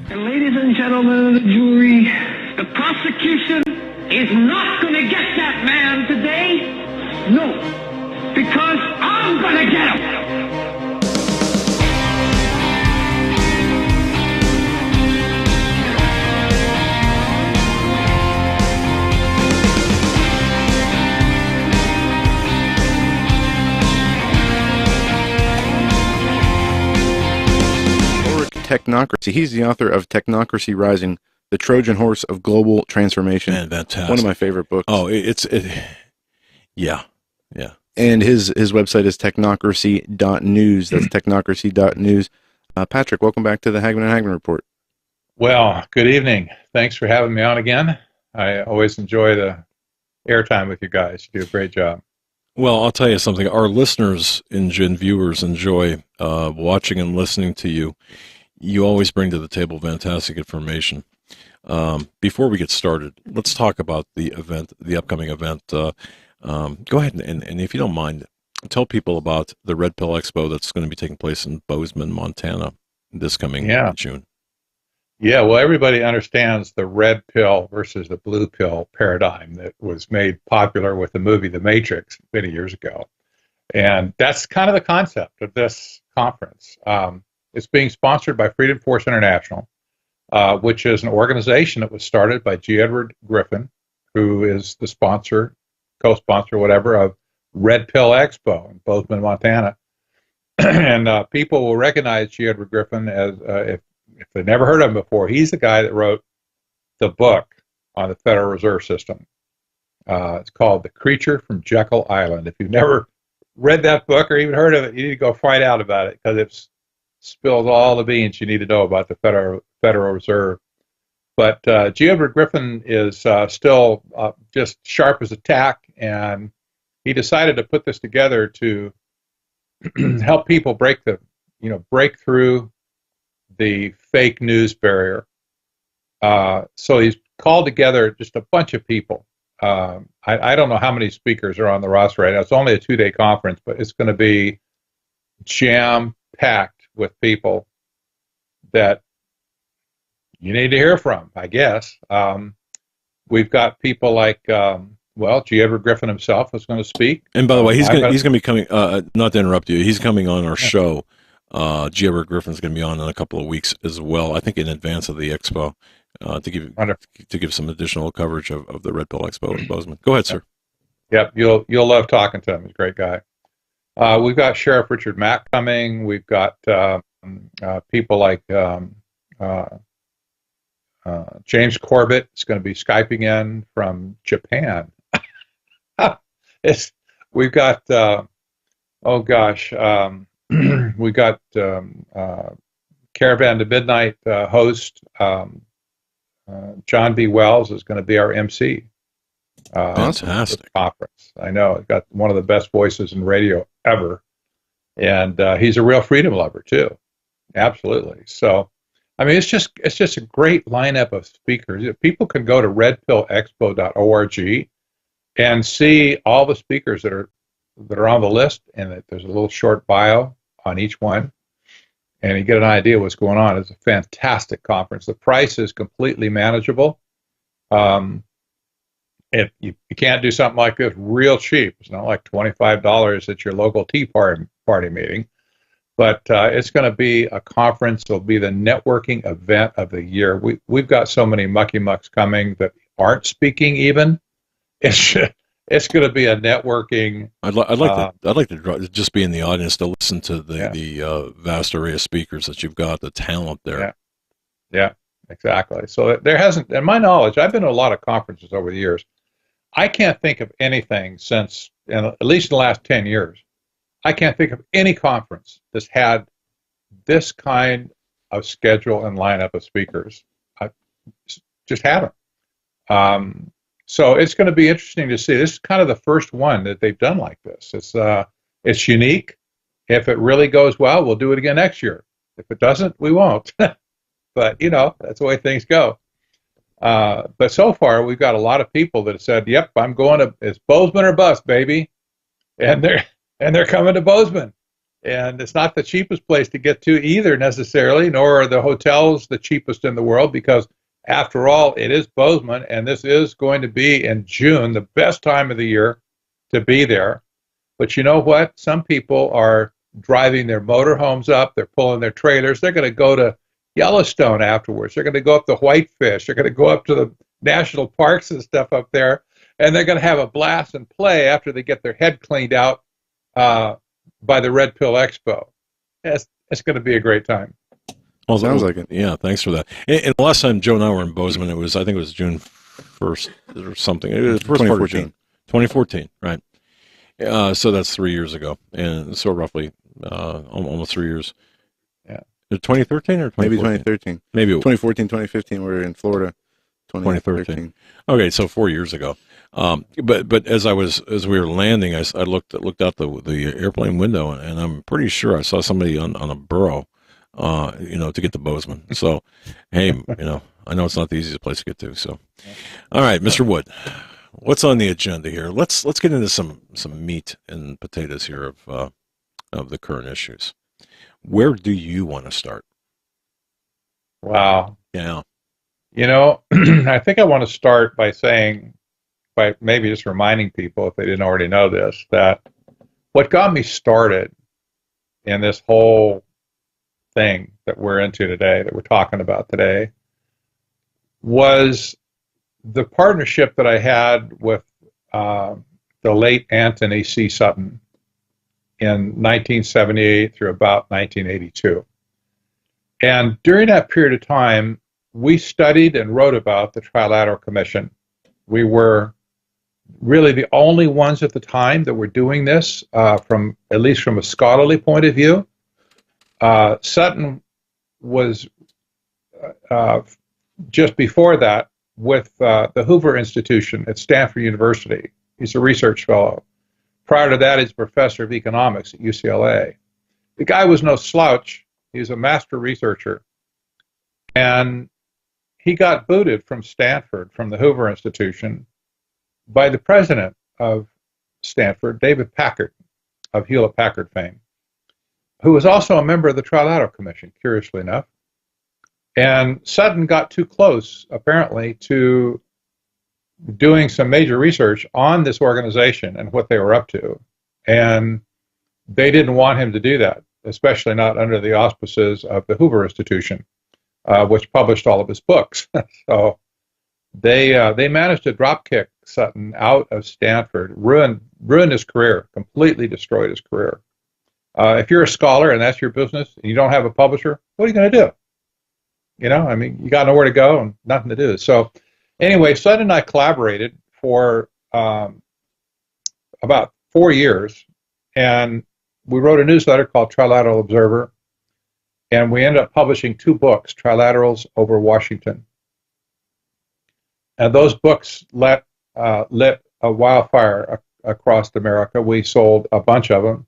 And ladies and gentlemen of the jury, the prosecution is not going to get that man today. No, because I'm going to get him. Technocracy. He's the author of Technocracy Rising, the Trojan Horse of Global Transformation. Man, fantastic. One of my favorite books. Oh, yeah. And his website is technocracy.news. That's technocracy.news. Patrick, welcome back to the Hagmann and Hagmann Report. Well, good evening. Thanks for having me on again. I always enjoy the airtime with you guys. You do a great job. Well, I'll tell you something. Our listeners and viewers enjoy watching and listening to you. You always bring to the table fantastic information. Before we get started, let's talk about the event, the upcoming event. Go ahead and if you don't mind, tell people about the Red Pill Expo that's going to be taking place in Bozeman, Montana this coming June. Yeah, well, everybody understands the red pill versus the blue pill paradigm that was made popular with the movie The Matrix many years ago. And that's kind of the concept of this conference. It's being sponsored by Freedom Force International, which is an organization that was started by G. Edward Griffin, who is the sponsor, co-sponsor, whatever, of Red Pill Expo in Bozeman, Montana. And people will recognize G. Edward Griffin as, if they've never heard of him before, he's the guy that wrote the book on the Federal Reserve System. It's called The Creature from Jekyll Island. If you've never read that book or even heard of it, you need to go find out about it, because it's spills all the beans you need to know about the Federal Reserve. But G. Edward Griffin is still just sharp as a tack, and he decided to put this together to help people break through the fake news barrier. So he's called together just a bunch of people. I don't know how many speakers are on the roster right now. It's only a 2-day conference, but it's going to be jam-packed with people that you need to hear from, I guess. We've got people like, G. Edward Griffin himself is going to speak. And by the way, he's going to be coming, not to interrupt you, he's coming on our show. G. Edward Griffin's going to be on in a couple of weeks as well, I think in advance of the expo, to give some additional coverage of the Red Pill Expo in Bozeman. Go ahead, sir. Yep, you'll love talking to him. He's a great guy. We've got Sheriff Richard Mack coming. We've got people like James Corbett is going to be Skyping in from Japan. We've got we got Caravan to Midnight host John B. Wells is going to be our MC. Fantastic conference. I know. He's got one of the best voices in radio ever, and he's a real freedom lover too. Absolutely. So, I mean, it's just a great lineup of speakers. People can go to redpillexpo.org and see all the speakers that are on the list, and there's a little short bio on each one, and you get an idea what's going on. It's a fantastic conference. The price is completely manageable. If you can't do something like this real cheap, it's not like $25 at your local tea party meeting, but it's going to be a conference. It'll be the networking event of the year. We've got so many mucky mucks coming that aren't speaking even. It's going to be a networking. I'd like to just be in the audience to listen to the vast array of speakers that you've got, the talent there. Yeah, exactly. So there hasn't, in my knowledge, I've been to a lot of conferences over the years. I can't think of anything since, at least in the last 10 years, I can't think of any conference that's had this kind of schedule and lineup of speakers. I just haven't. So it's going to be interesting to see. This is kind of the first one that they've done like this. It's unique. If it really goes well, we'll do it again next year. If it doesn't, we won't. But, that's the way things go. But so far, we've got a lot of people that have said, yep, I'm going to, it's Bozeman or bust, baby. And they're coming to Bozeman. And it's not the cheapest place to get to either necessarily, nor are the hotels the cheapest in the world, because after all, it is Bozeman, and this is going to be in June, the best time of the year to be there. But you know what? Some people are driving their motorhomes up. They're pulling their trailers. They're going to go to Yellowstone afterwards. They're going to go up to Whitefish. They're going to go up to the national parks and stuff up there. And they're going to have a blast and play after they get their head cleaned out by the Red Pill Expo. It's going to be a great time. Well, Sounds like it. Yeah, thanks for that. And the last time Joe and I were in Bozeman, I think it was June 1st or something. It was the first part of June. 2014, right. So that's 3 years ago. And so roughly almost 3 years. Yeah. 2013 or 2014? Maybe 2013. Maybe 2014, 2015. We were in Florida. 2013. Okay, so 4 years ago. But as we were landing, I looked out the airplane window, and I'm pretty sure I saw somebody on a burro, to get to Bozeman. So, hey, I know it's not the easiest place to get to. So, all right, Mr. Wood, what's on the agenda here? Let's get into some meat and potatoes here of the current issues. Where do you want to start? Wow. Yeah. I think I want to start by maybe just reminding people, if they didn't already know this, that what got me started in this whole thing that we're into today, that we're talking about today, was the partnership that I had with the late Antony C. Sutton in 1978 through about 1982. And during that period of time, we studied and wrote about the Trilateral Commission. We were really the only ones at the time that were doing this, at least from a scholarly point of view. Sutton was just before that with the Hoover Institution at Stanford University. He's a research fellow. Prior to that, he's a professor of economics at UCLA. The guy was no slouch. He was a master researcher. And he got booted from Stanford, from the Hoover Institution, by the president of Stanford, David Packard, of Hewlett-Packard fame, who was also a member of the Trilateral Commission, curiously enough. And Sutton got too close, apparently, to doing some major research on this organization and what they were up to. And they didn't want him to do that, especially not under the auspices of the Hoover Institution, which published all of his books. So they managed to dropkick Sutton out of Stanford, ruined his career, completely destroyed his career. If you're a scholar and that's your business and you don't have a publisher, what are you going to do? You got nowhere to go and nothing to do. So anyway, Sutton and I collaborated for about 4 years, and we wrote a newsletter called Trilateral Observer, and we ended up publishing 2 books, Trilaterals over Washington. And those books lit a wildfire across America. We sold a bunch of them,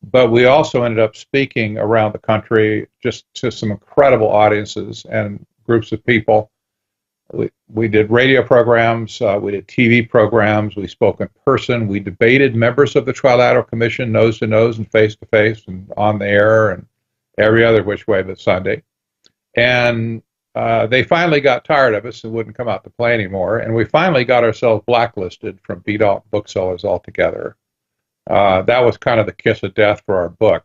but we also ended up speaking around the country just to some incredible audiences and groups of people. We did radio programs, we did TV programs, we spoke in person, we debated members of the Trilateral Commission nose to nose and face to face and on the air and every other which way but Sunday. And they finally got tired of us and wouldn't come out to play anymore. And we finally got ourselves blacklisted from B-Dalton booksellers altogether. That was kind of the kiss of death for our book.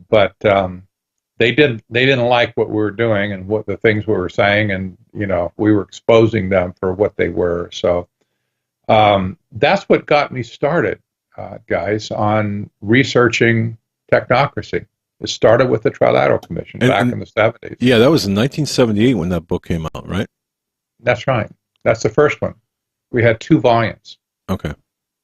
But they didn't like what we were doing and what the things we were saying, and we were exposing them for what they were. So that's what got me started, guys, on researching technocracy. It started with the Trilateral Commission back in the 70s. Yeah, that was in 1978 when that book came out, right? That's right. That's the first one. We had 2 volumes. Okay.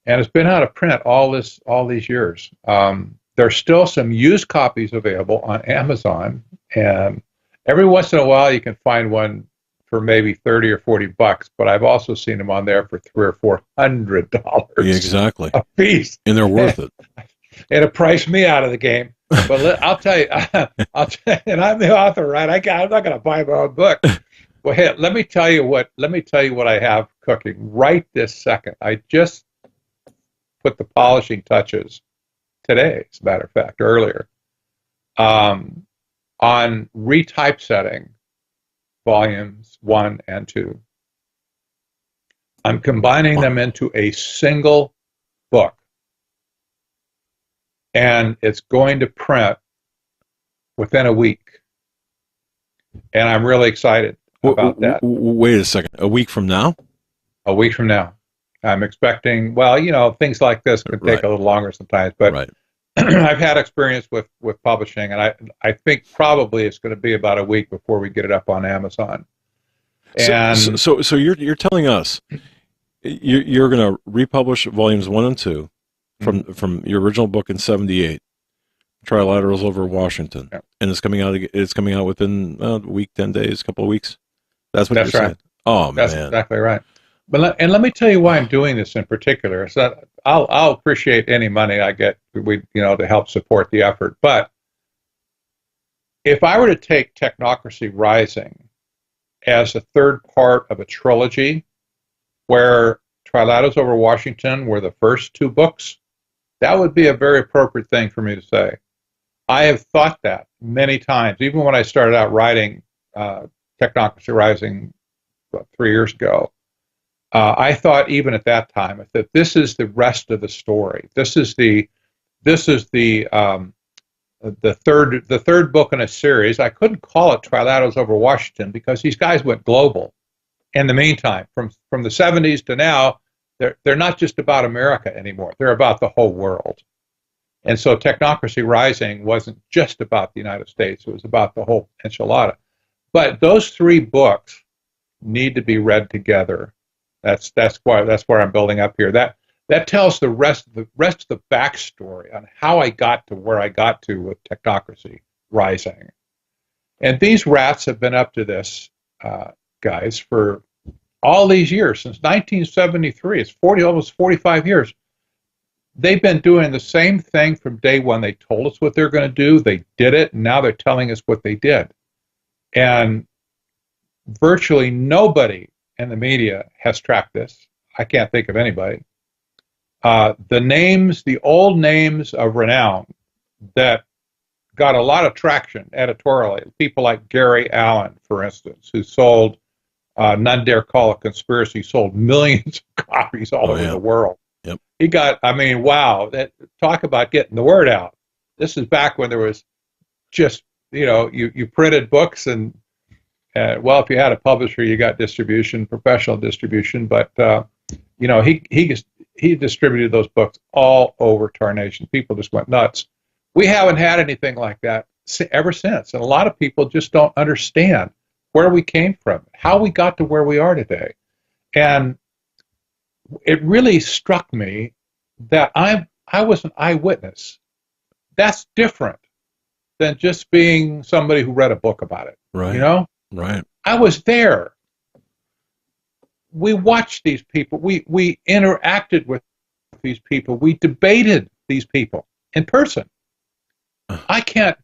And it's been out of print all these years. There's still some used copies available on Amazon, and every once in a while you can find one for maybe $30 or $40, but I've also seen them on there for $300 or $400. Yeah, exactly. A piece. And they're worth it. And it priced me out of the game. But I'll tell you, and I'm the author, right? I'm not going to buy my own book. Well, hey, let me tell you what I have cooking right this second. I just put the polishing touches today, as a matter of fact, earlier, on retypesetting volumes 1 and 2. I'm combining them into a single book, and it's going to print within a week, and I'm really excited about that. Wait a second. A week from now? A week from now. I'm expecting, well, things like this could take a little longer sometimes, but I've had experience with publishing, and I think probably it's going to be about a week before we get it up on Amazon. And so you're telling us you're going to republish volumes 1 and 2 from your original book in '78, Trilaterals over Washington, and it's coming out within a week, 10 days, a couple of weeks. That's what you're saying. Oh, that's man, exactly right. But let me tell you why I'm doing this in particular. So I'll appreciate any money I get, to help support the effort. But if I were to take Technocracy Rising as a third part of a trilogy, where Trilaterals over Washington were the first 2 books, that would be a very appropriate thing for me to say. I have thought that many times, even when I started out writing Technocracy Rising 3 years ago. I thought even at that time that this is the rest of the story. This is the third book in a series. I couldn't call it Trilaterals over Washington because these guys went global. In the meantime, from the 70s to now, they're not just about America anymore. They're about the whole world. And so Technocracy Rising wasn't just about the United States. It was about the whole enchilada. But those 3 books need to be read together. That's where I'm building up here. That tells the rest of the backstory on how I got to where I got to with Technocracy Rising. And these rats have been up to this, guys, for all these years, since 1973. It's almost 45 years. They've been doing the same thing from day one. They told us what they're going to do. They did it, and now they're telling us what they did. And virtually nobody in the media has tracked this. I can't think of anybody. The old names of renown that got a lot of traction editorially, people like Gary Allen, for instance, who sold None Dare Call It Conspiracy, sold millions of copies all over the world. Yep. He got, wow, talk about getting the word out. This is back when there was just, you printed books and, if you had a publisher, you got distribution, professional distribution, but, he distributed those books all over Tarnation. People just went nuts. We haven't had anything like that ever since. And a lot of people just don't understand where we came from, how we got to where we are today. And it really struck me that I was an eyewitness. That's different than just being somebody who read a book about it. Right. Right. I was there. We watched these people. We interacted with these people. We debated these people in person. I can't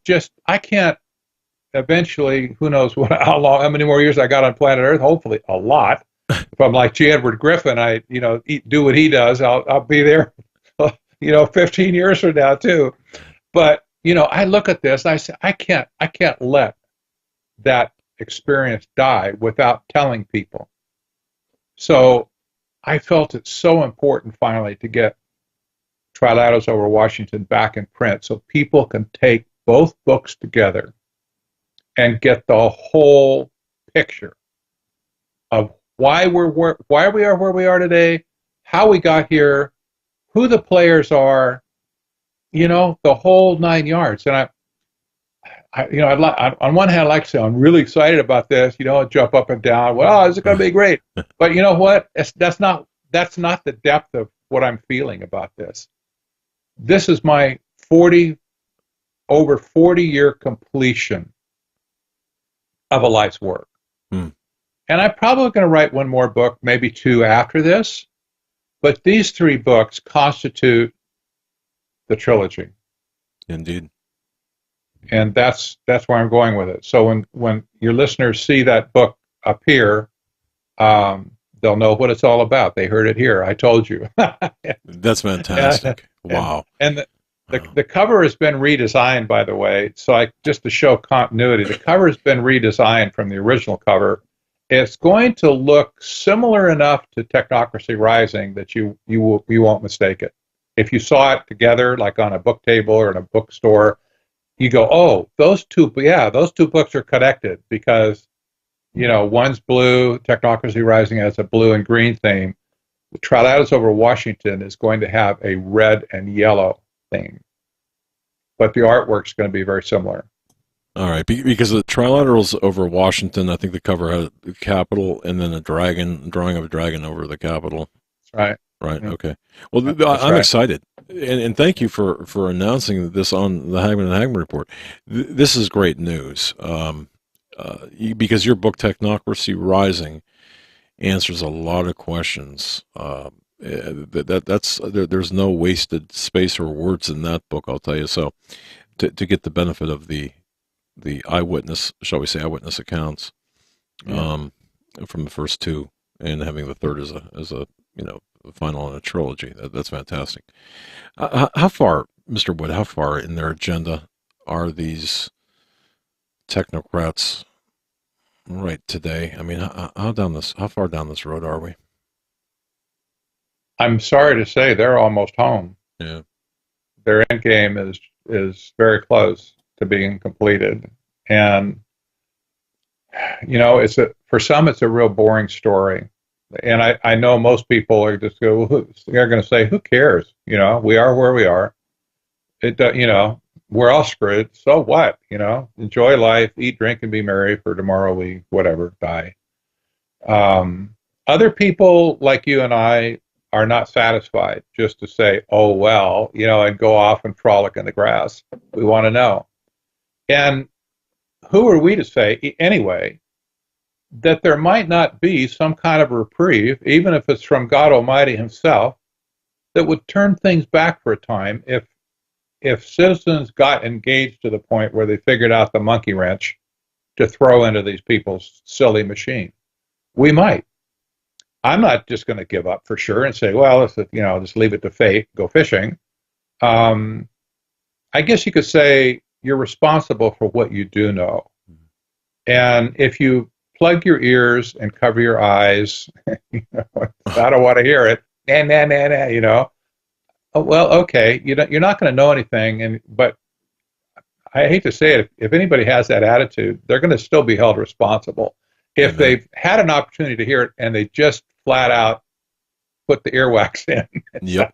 eventually, who knows how many more years I got on planet Earth, hopefully a lot. If I'm like G. Edward Griffin, I do what he does, I'll be there 15 years from now too. But I look at this and I say, I can't let that experience die without telling people. So I felt it so important finally to get Trilaterals over Washington back in print so people can take both books together and get the whole picture of why we are where we are today, how we got here, who the players are, the whole 9 yards. And on one hand, I'd like to say I'm really excited about this. Jump up and down. Well, this is going to be great. But you know what? That's not the depth of what I'm feeling about this. This is my over 40-year completion of a life's work. And I'm probably going to write one more book, maybe 2 after this. But these 3 books constitute the trilogy. Indeed. And that's where I'm going with it. So when your listeners see that book appear, they'll know what it's all about. They heard it here. I told you. That's fantastic. Wow. And The cover has been redesigned, by the way. So just to show continuity, the cover has been redesigned from the original cover. It's going to look similar enough to Technocracy Rising that you won't mistake it. If you saw it together, like on a book table or in a bookstore, you go, oh, those two books are connected because, one's blue, Technocracy Rising has a blue and green theme. The Trilaters over Washington is going to have a red and yellow theme, but the artwork's going to be very similar. All right, because the Trilaterals over Washington, I think the cover had the Capitol and then a drawing of a dragon over the Capitol. That's right. Right. Yeah. Okay. Well, I'm excited, and thank you for announcing this on the Hagmann and Hagmann report. This is great news, because your book Technocracy Rising answers a lot of questions. There's no wasted space or words in that book, I'll tell you. So, to get the benefit of the eyewitness, shall we say, eyewitness accounts, from the first two, and having the third as a final in a trilogy. That's fantastic. How far, Mr. Wood, how far in their agenda are these technocrats right today? I mean, how far down this road are we? I'm sorry to say they're almost home. Yeah. Their end game is very close to being completed. And, for some, it's a real boring story. And I know most people are just they're going to say, who cares? We are where we are. We're all screwed. So what? Enjoy life, eat, drink, and be merry, for tomorrow we, whatever, die. Other people like you and I are not satisfied just to say, oh, well, and go off and frolic in the grass. We want to know. And who are we to say, anyway, that there might not be some kind of reprieve, even if it's from God Almighty himself, that would turn things back for a time if citizens got engaged to the point where they figured out the monkey wrench to throw into these people's silly machine. We might. I'm not just going to give up for sure and say, well, just leave it to fate, go fishing. I guess you could say you're responsible for what you do know. And if you plug your ears and cover your eyes, I don't want to hear it. Oh, well, okay, you're not going to know anything, but I hate to say it, if anybody has that attitude, they're going to still be held responsible. If they've had an opportunity to hear it and they just flat out put the earwax in,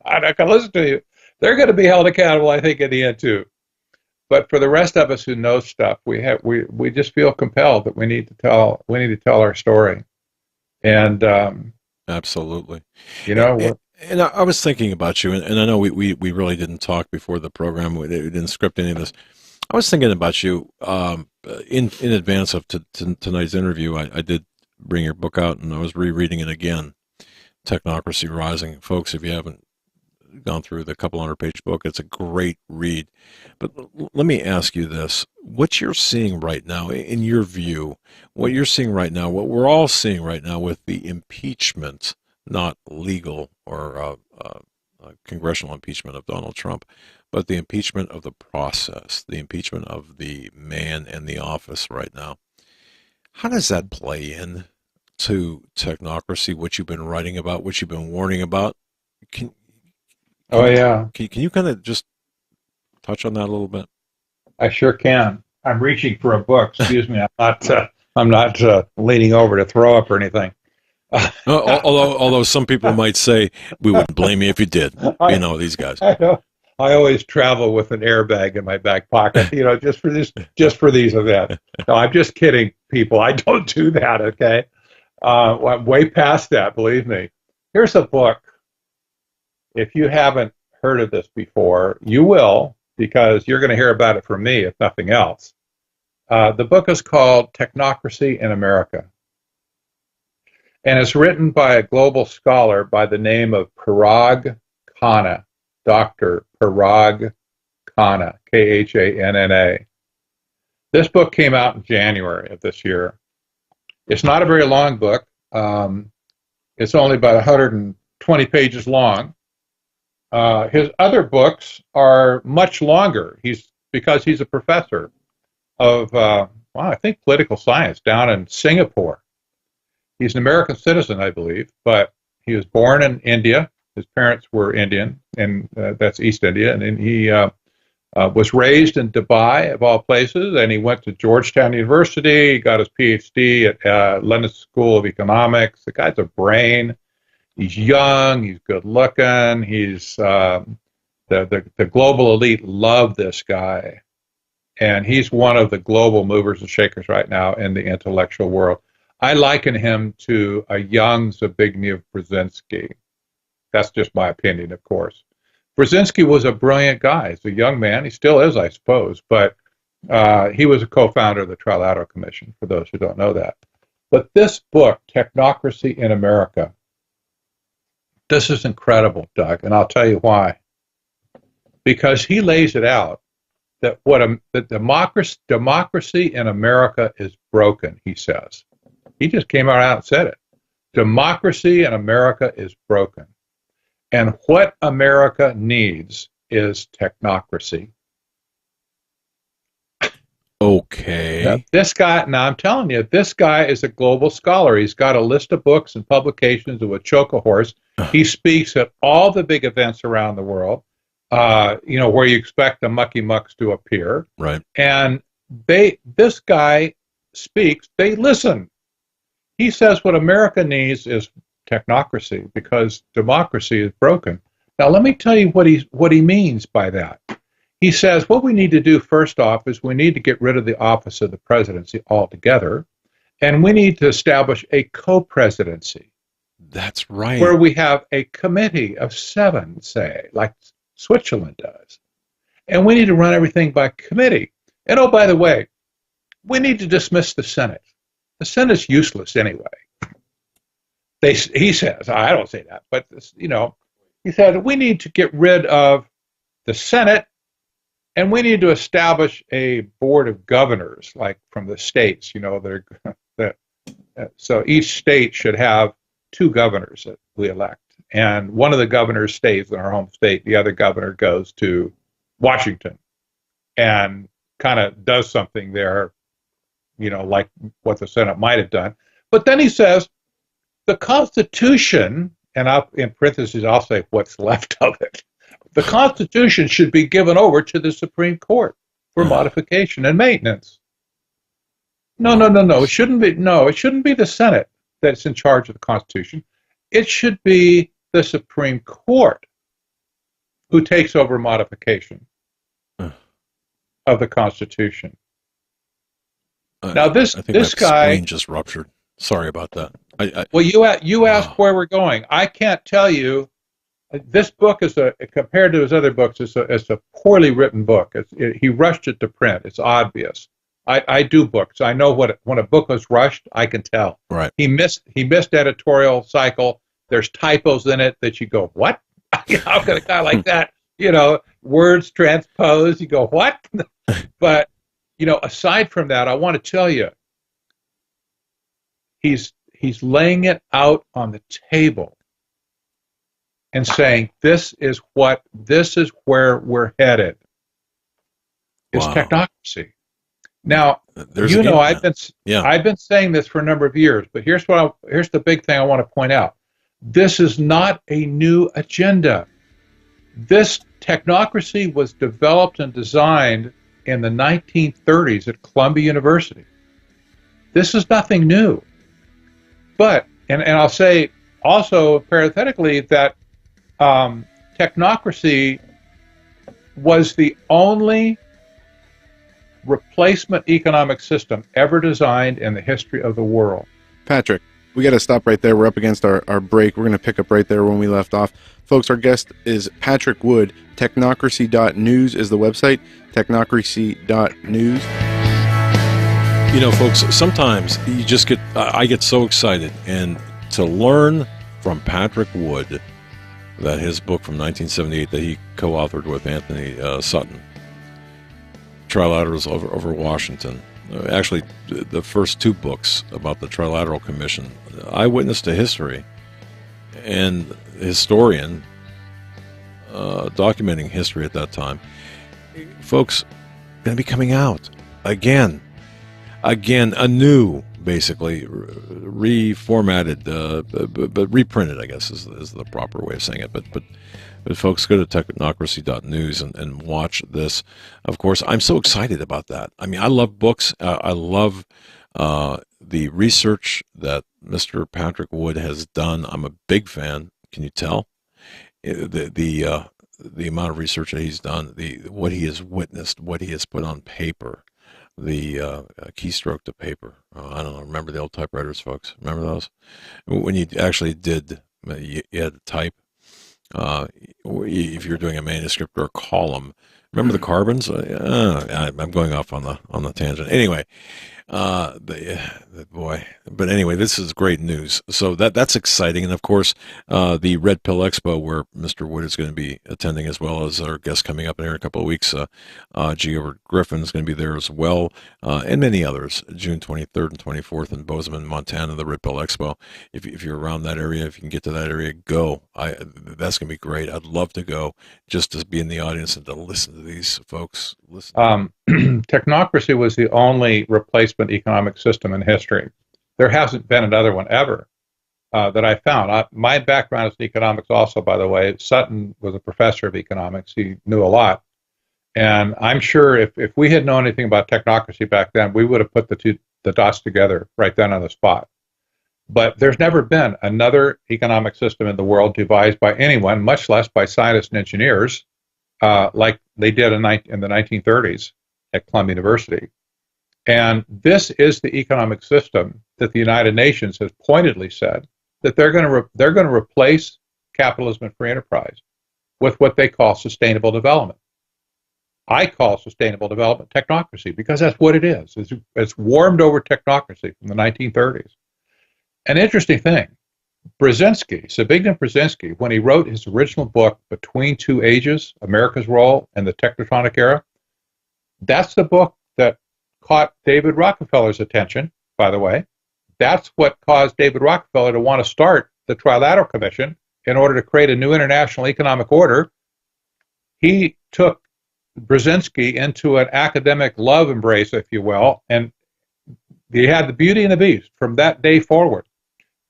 I'm not going to listen to you, they're going to be held accountable, I think, in the end too. But for the rest of us who know stuff, we just feel compelled that we need to tell our story, and absolutely, And I was thinking about you, and I know we really didn't talk before the program. We didn't script any of this. I was thinking about you in advance of tonight's interview. I did bring your book out, and I was rereading it again, Technocracy Rising. Folks, if you haven't gone through the couple 100-page book, it's a great read. But let me ask you this. What you're seeing right now, in your view, what you're seeing right now, what we're all seeing right now with the impeachment, not legal or congressional impeachment of Donald Trump, but the impeachment of the process, the impeachment of the man in the office right now. How does that play in to technocracy, what you've been writing about, what you've been warning about? Can you kind of just touch on that a little bit? I sure can. I'm reaching for a book. Excuse me. I'm not leaning over to throw up or anything. Although some people might say we wouldn't blame you if you did. These guys. I always travel with an airbag in my back pocket, just for these events. No, I'm just kidding, people. I don't do that. Okay, I'm way past that. Believe me. Here's a book. If you haven't heard of this before, you will, because you're going to hear about it from me, if nothing else. The book is called Technocracy in America. And it's written by a global scholar by the name of Parag Khanna, Dr. Parag Khanna, Khanna. This book came out in January of this year. It's not a very long book. It's only about 120 pages long. His other books are much longer. Because he's a professor of, I think political science down in Singapore. He's an American citizen, I believe, but he was born in India. His parents were Indian, and that's East India. And he was raised in Dubai, of all places, and he went to Georgetown University. He got his PhD at London School of Economics. The guy's a brain. He's young. He's good looking. He's the global elite love this guy, and he's one of the global movers and shakers right now in the intellectual world. I liken him to a young Zbigniew Brzezinski. That's just my opinion, of course. Brzezinski was a brilliant guy. He's a young man. He still is, I suppose, but he was a co-founder of the Trilateral Commission, for those who don't know that. But this book, Technocracy in America, this is incredible, Doug, and I'll tell you why. Because he lays it out that the democracy in America is broken, he says. He just came out and said it. Democracy in America is broken. And what America needs is technocracy. Okay. Now I'm telling you, this guy is a global scholar. He's got a list of books and publications of a choke a horse. He speaks at all the big events around the world, where you expect the mucky mucks to appear. Right. And this guy speaks, they listen. He says what America needs is technocracy because democracy is broken. Now, let me tell you what he means by that. He says what we need to do first off is we need to get rid of the office of the presidency altogether, and we need to establish a co-presidency. That's right. Where we have a committee of 7, say, like Switzerland does. And we need to run everything by committee. And oh, by the way, we need to dismiss the Senate. The Senate's useless anyway. He says, I don't say that, but he said we need to get rid of the Senate, and we need to establish a board of governors, like from the states. So each state should have 2 governors that we elect, and one of the governors stays in our home state. The other governor goes to Washington and kind of does something there, like what the Senate might have done. But then he says, the Constitution, and in parentheses I'll say what's left of it, the Constitution should be given over to the Supreme Court for modification and maintenance. No. It shouldn't be. No, it shouldn't be the Senate that's in charge of the Constitution. It should be the Supreme Court who takes over modification of the Constitution. Now this guy spleen just ruptured. Sorry about that. Well, you asked where we're going. I can't tell you. This book is compared to his other books, it's a poorly written book. He rushed it to print. It's obvious. I do books. I know when a book was rushed, I can tell. Right. He missed editorial cycle. There's typos in it that you go, what? How could a guy like that? Words transposed. You go, what? But aside from that, I want to tell you, he's laying it out on the table and saying, this is where we're headed. It's technocracy. Now, I've been saying this for a number of years, but here's the big thing I want to point out. This is not a new agenda. This technocracy was developed and designed in the 1930s at Columbia University. This is nothing new. But, and I'll say also parenthetically that technocracy was the only replacement economic system ever designed in the history of the world. Patrick, we got to stop right there. We're up against our break. We're going to pick up right there when we left off. Folks, our guest is Patrick Wood. Technocracy.news is the website. Technocracy.news. Folks, sometimes I get so excited, and to learn from Patrick Wood that his book from 1978 that he co-authored with Antony Sutton, Trilaterals over Washington. Actually, the first 2 books about the Trilateral Commission, Eyewitness to History, and historian documenting history at that time. Folks, going to be coming out again, anew, basically reformatted, but reprinted, I guess is the proper way of saying it. But folks, go to technocracy.news and watch this. Of course, I'm so excited about that. I mean, I love books. I love the research that Mr. Patrick Wood has done. I'm a big fan. Can you tell? The amount of research that he's done, what he has witnessed, what he has put on paper, the keystroke to paper. I don't know. Remember the old typewriters, folks? Remember those? When you actually did, you had to type. If you're doing a manuscript or a column, remember the carbons? I'm going off on the tangent. Anyway, boy. But anyway, this is great news. So that's exciting. And of course, the Red Pill Expo, where Mr. Wood is going to be attending, as well as our guest coming up in here in a couple of weeks, G. Griffin is going to be there as well, and many others, June 23rd and 24th in Bozeman, Montana, the Red Pill Expo. If you're around that area, if you can get to that area, go. That's going to be great. I'd love to go just to be in the audience and to listen to these folks. Technocracy was the only replacement economic system in history. There hasn't been another one ever that I found. My background is in economics also, by the way. Sutton was a professor of economics. He knew a lot. And I'm sure if we had known anything about technocracy back then, we would have put the dots together right then on the spot. But there's never been another economic system in the world devised by anyone, much less by scientists and engineers, like they did in the 1930s at Columbia University. And this is the economic system that the United Nations has pointedly said that they're going to replace capitalism and free enterprise with what they call sustainable development. I call sustainable development technocracy because that's what it is. It's warmed over technocracy from the 1930s. An interesting thing, Zbigniew Brzezinski, when he wrote his original book, Between Two Ages, America's Role in the Technotronic Era, that's the book that caught David Rockefeller's attention, by the way. That's what caused David Rockefeller to want to start the Trilateral Commission in order to create a new international economic order. He took Brzezinski into an academic love embrace, if you will, and he had the Beauty and the Beast from that day forward.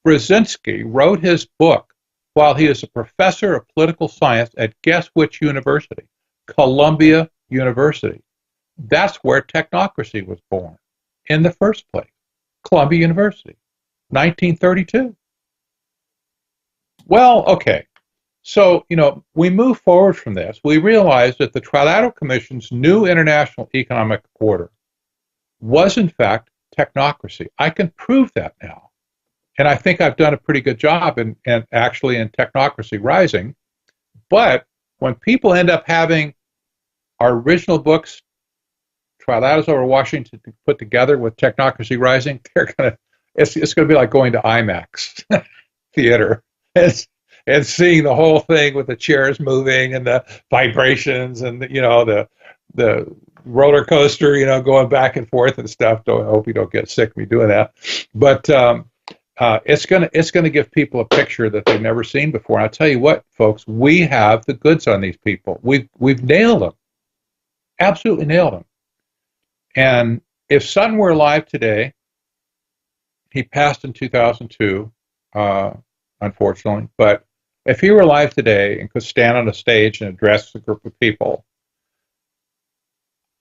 Brzezinski wrote his book while he is a professor of political science at guess which university? Columbia University. That's where technocracy was born in the first place. Columbia University, 1932. Well, okay. So, we move forward from this. We realize that the Trilateral Commission's new international economic order was, in fact, technocracy. I can prove that now. And I think I've done a pretty good job in Technocracy Rising. But when people end up having our original books, Trilaterals over Washington, put together with Technocracy Rising, it's going to be like going to IMAX theater and seeing the whole thing with the chairs moving and the vibrations and the roller coaster, going back and forth and stuff. I hope you don't get sick of me doing that. But it's gonna give people a picture that they've never seen before. And I'll tell you what, folks, we have the goods on these people. We've nailed them, absolutely nailed them. And if Sutton were alive today, he passed in 2002, unfortunately. But if he were alive today and could stand on a stage and address a group of people,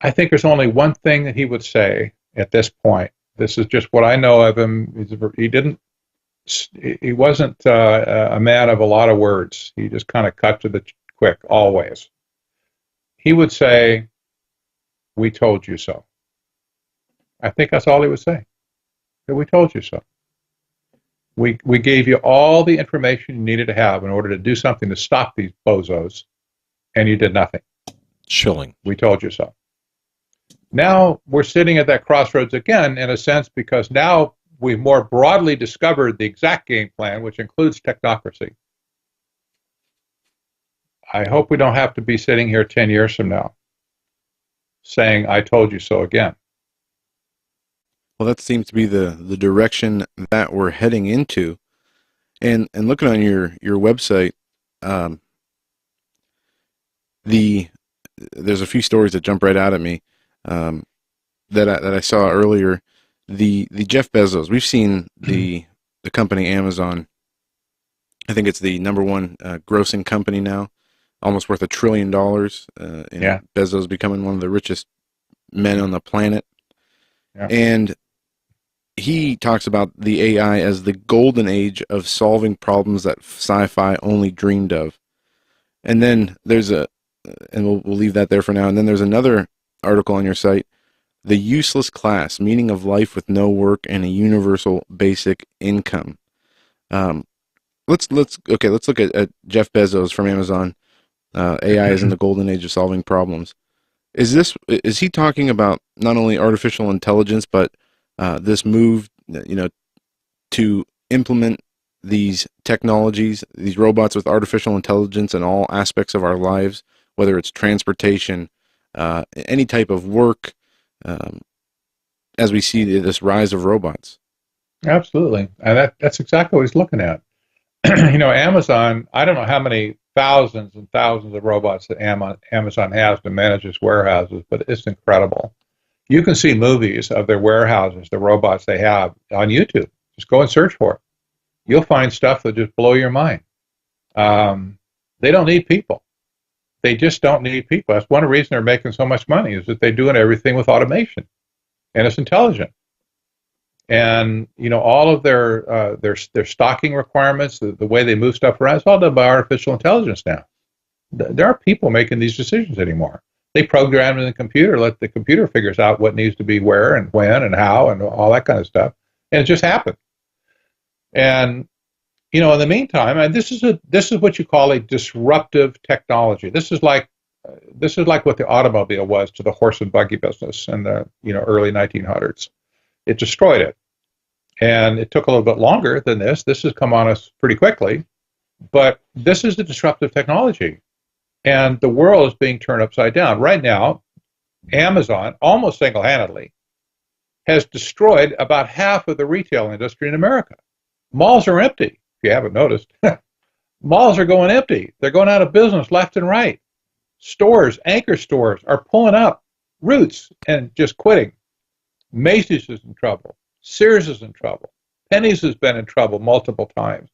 I think there's only one thing that he would say at this point. This is just what I know of him. He wasn't a man of a lot of words. He just kind of cut to the quick, always. He would say, "We told you so." I think that's all he would say. That we told you so. We gave you all the information you needed to have in order to do something to stop these bozos, and you did nothing. Chilling. We told you so. Now we're sitting at that crossroads again, in a sense, because now we've more broadly discovered the exact game plan, which includes technocracy. I hope we don't have to be sitting here 10 years from now saying, "I told you so" again. Well, that seems to be the direction that we're heading into. And looking on your website, there's a few stories that jump right out at me that I saw earlier. The Jeff Bezos. We've seen the company Amazon. I think it's the number one grossing company now, almost worth $1 trillion. Bezos becoming one of the richest men on the planet. Yeah. And he talks about the AI as the golden age of solving problems that sci-fi only dreamed of. And then there's and we'll leave that there for now. And then there's another article on your site, The Useless Class, Meaning of Life with No Work and a Universal Basic Income. Let's look at Jeff Bezos from Amazon. AI is in the golden age of solving problems. Is he talking about not only artificial intelligence, but this move, to implement these technologies, these robots with artificial intelligence in all aspects of our lives, whether it's transportation, any type of work, as we see this rise of robots? Absolutely. And that's exactly what he's looking at. Amazon, I don't know how many thousands and thousands of robots that Amazon has to manage its warehouses, but it's incredible. You can see movies of their warehouses, the robots they have, on YouTube. Just go and search for it. You'll find stuff that just blow your mind. They don't need people. They just don't need people. That's one reason they're making so much money, is that they're doing everything with automation, and it's intelligent. And all of their stocking requirements, the way they move stuff around, it's all done by artificial intelligence now. There aren't people making these decisions anymore. They program in the computer, let the computer figures out what needs to be where and when and how and all that kind of stuff, and it just happens. And in the meantime, and this is what you call a disruptive technology. This is like what the automobile was to the horse and buggy business in the early 1900s. It destroyed it, and it took a little bit longer than this. This has come on us pretty quickly, but this is the disruptive technology, and the world is being turned upside down right now. Amazon, almost single-handedly, has destroyed about half of the retail industry in America. Malls are empty, if you haven't noticed. Malls are going empty. They're going out of business left and right. Stores, anchor stores, are pulling up roots and just quitting. Macy's is in trouble. Sears is in trouble. Penny's has been in trouble multiple times.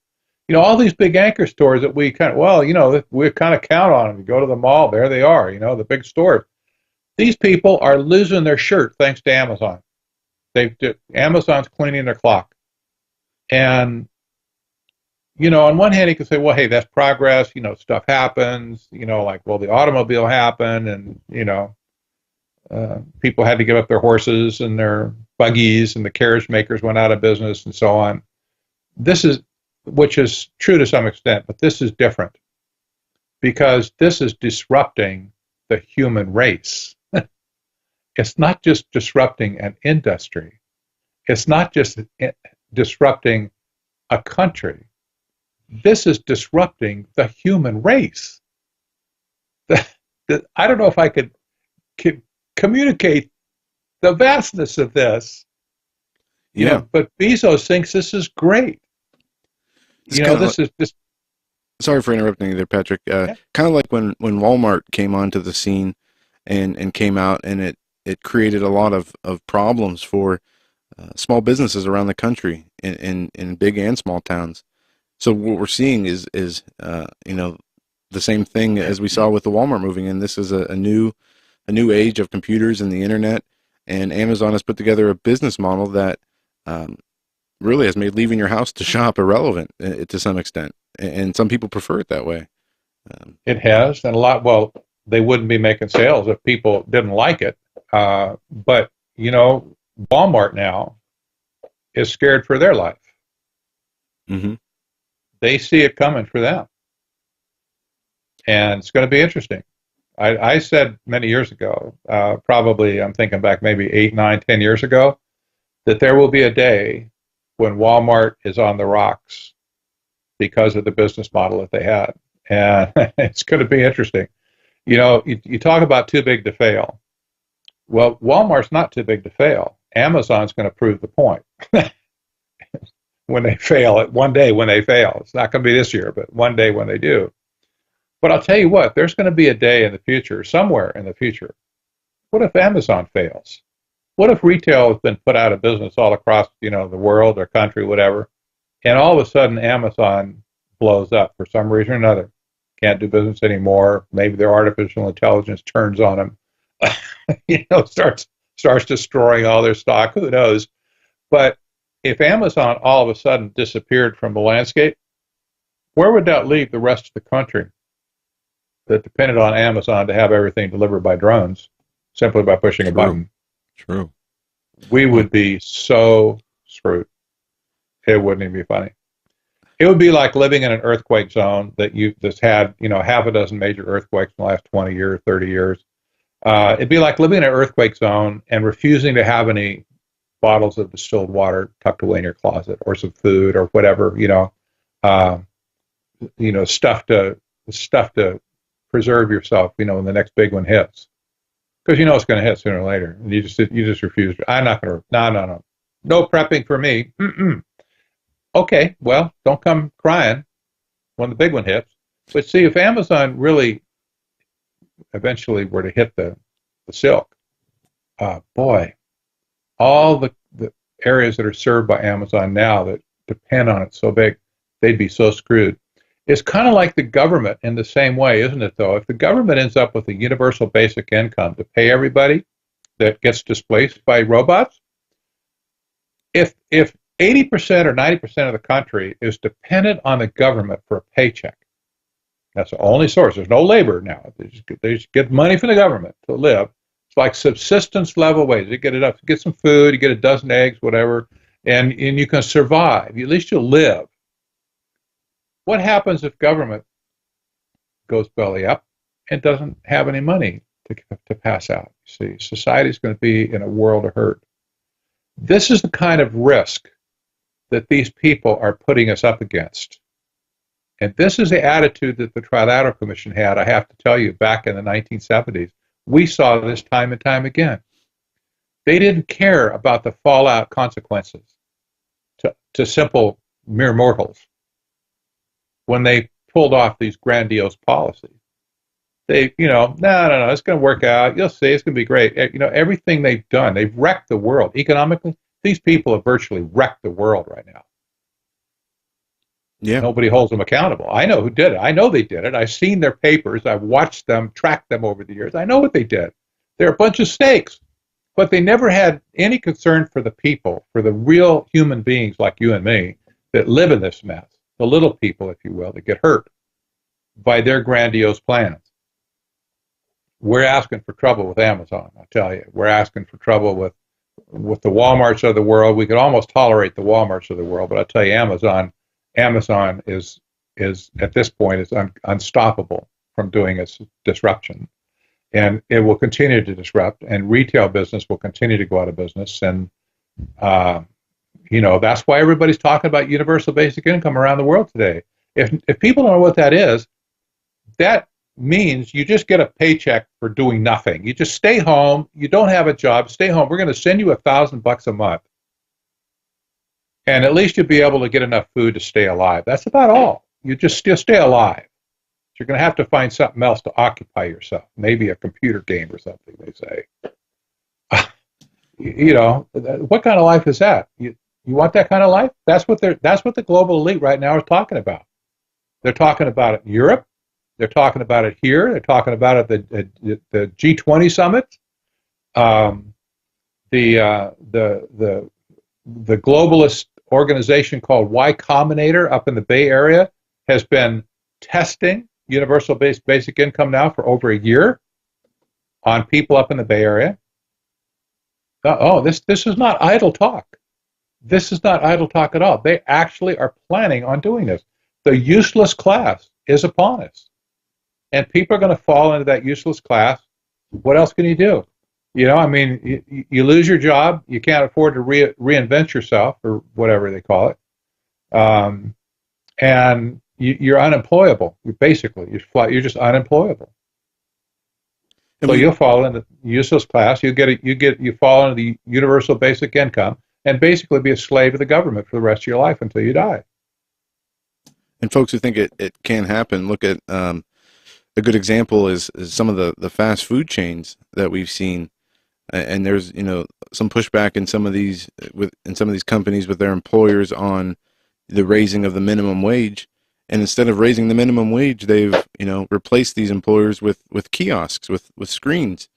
All these big anchor stores that we kind of count on them. You go to the mall, there they are, the big stores. These people are losing their shirt thanks to Amazon. Amazon's cleaning their clock. And, on one hand, you can say, well, hey, that's progress. Stuff happens. The automobile happened, and, people had to give up their horses and their buggies, and the carriage makers went out of business, and so on. Which is true to some extent, but this is different, because this is disrupting the human race. It's not just disrupting an industry. It's not just disrupting a country. This is disrupting the human race. I don't know if I could communicate the vastness of this. But Bezos thinks this is great. Sorry for interrupting you there, Patrick. Kind of like when Walmart came onto the scene and came out, and it created a lot of problems for small businesses around the country in big and small towns. So what we're seeing is the same thing as we saw with the Walmart moving in. This is a new age of computers and the internet, and Amazon has put together a business model that really has made leaving your house to shop irrelevant to some extent, and some people prefer it that way. It has, and they wouldn't be making sales if people didn't like it. But Walmart now is scared for their life. Mm-hmm. They see it coming for them, and it's going to be interesting. I said many years ago, probably I'm thinking back maybe 8, 9, 10 years ago, that there will be a day when Walmart is on the rocks because of the business model that they had. And it's going to be interesting. You talk about too big to fail. Well, Walmart's not too big to fail. Amazon's going to prove the point. When they fail, one day when they fail. It's not going to be this year, but one day when they do. But I'll tell you what, there's going to be a day in the future, somewhere in the future. What if Amazon fails? What if retail has been put out of business all across, the world or country, whatever, and all of a sudden Amazon blows up for some reason or another? Can't do business anymore. Maybe their artificial intelligence turns on them. Starts destroying all their stock. Who knows? But if Amazon all of a sudden disappeared from the landscape, where would that leave the rest of the country that depended on Amazon to have everything delivered by drones simply by pushing a button? True. We would be so screwed. It wouldn't even be funny. It would be like living in an earthquake zone that's had, half a dozen major earthquakes in the last 20 years, 30 years. It'd be like living in an earthquake zone and refusing to have any bottles of distilled water tucked away in your closet, or some food, or whatever, stuff to preserve yourself, when the next big one hits, because it's going to hit sooner or later, and you just refuse. I'm not going to. No prepping for me. Mm-mm. Okay, well, don't come crying when the big one hits. But see, if Amazon really eventually were to hit the silk, boy, all the areas that are served by Amazon now that depend on it so big, they'd be so screwed. It's kind of like the government in the same way, isn't it, though? If the government ends up with a universal basic income to pay everybody that gets displaced by robots, if 80% or 90% of the country is dependent on the government for a paycheck, that's the only source. There's no labor now. They just get money from the government to live. It's like subsistence level wage. You get some food, you get a dozen eggs, whatever, and you can survive. At least you'll live. What happens if government goes belly up and doesn't have any money to pass out? See, society's going to be in a world of hurt. This is the kind of risk that these people are putting us up against. And this is the attitude that the Trilateral Commission had, I have to tell you, back in the 1970s. We saw this time and time again. They didn't care about the fallout consequences to simple mere mortals when they pulled off these grandiose policies. They, no, it's going to work out. You'll see, it's going to be great. Everything they've done, they've wrecked the world. Economically, these people have virtually wrecked the world right now. Yeah. Nobody holds them accountable. I know who did it. I know they did it. I've seen their papers. I've watched them, tracked them over the years. I know what they did. They're a bunch of snakes. But they never had any concern for the people, for the real human beings like you and me that live in this mess, the little people, if you will, that get hurt by their grandiose plans. We're asking for trouble with Amazon, I'll tell you. We're asking for trouble with the Walmarts of the world. We could almost tolerate the Walmarts of the world, but I'll tell you, Amazon is at this point is unstoppable from doing its disruption, and it will continue to disrupt. And retail business will continue to go out of business. And that's why everybody's talking about universal basic income around the world today. If people don't know what that is, that means you just get a paycheck for doing nothing. You just stay home. You don't have a job. Stay home. We're going to send you $1,000 a month. And at least you'll be able to get enough food to stay alive. That's about all. You just still stay alive. You're going to have to find something else to occupy yourself. Maybe a computer game or something, they say. What kind of life is that? You want that kind of life? That's what the global elite right now is talking about. They're talking about it in Europe. They're talking about it here. They're talking about it at the G20 summit. The globalist organization called Y Combinator up in the Bay Area has been testing universal basic income now for over a year on people up in the Bay Area. This is not idle talk. This is not idle talk at all. They actually are planning on doing this. The useless class is upon us. And people are going to fall into that useless class. What else can you do? You lose your job. You can't afford to reinvent yourself, or whatever they call it. And you're unemployable. You're just unemployable. So you'll fall into the useless class. You fall into the universal basic income and basically be a slave of the government for the rest of your life until you die. And folks who think it can happen, look at a good example is some of the fast food chains that we've seen, and there's some pushback in some of these companies with their employers on the raising of the minimum wage. And instead of raising the minimum wage, they've replaced these employers with kiosks, with screens,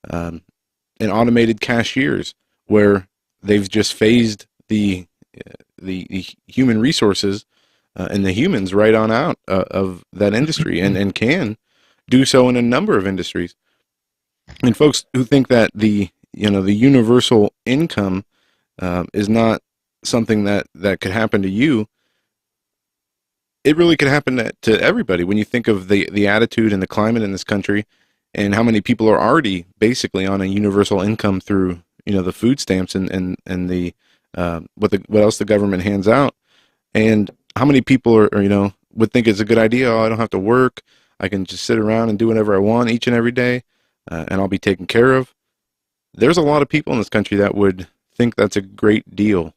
and automated cashiers, where they've just phased the human resources and the humans right on out of that industry, and can do so in a number of industries. And folks who think that the universal income is not something that could happen to you, it really could happen to everybody. When you think of the attitude and the climate in this country, and how many people are already basically on a universal income through the food stamps and the what else the government hands out, and how many people are would think it's a good idea. Oh, I don't have to work. I can just sit around and do whatever I want each and every day, and I'll be taken care of. There's a lot of people in this country that would think that's a great deal.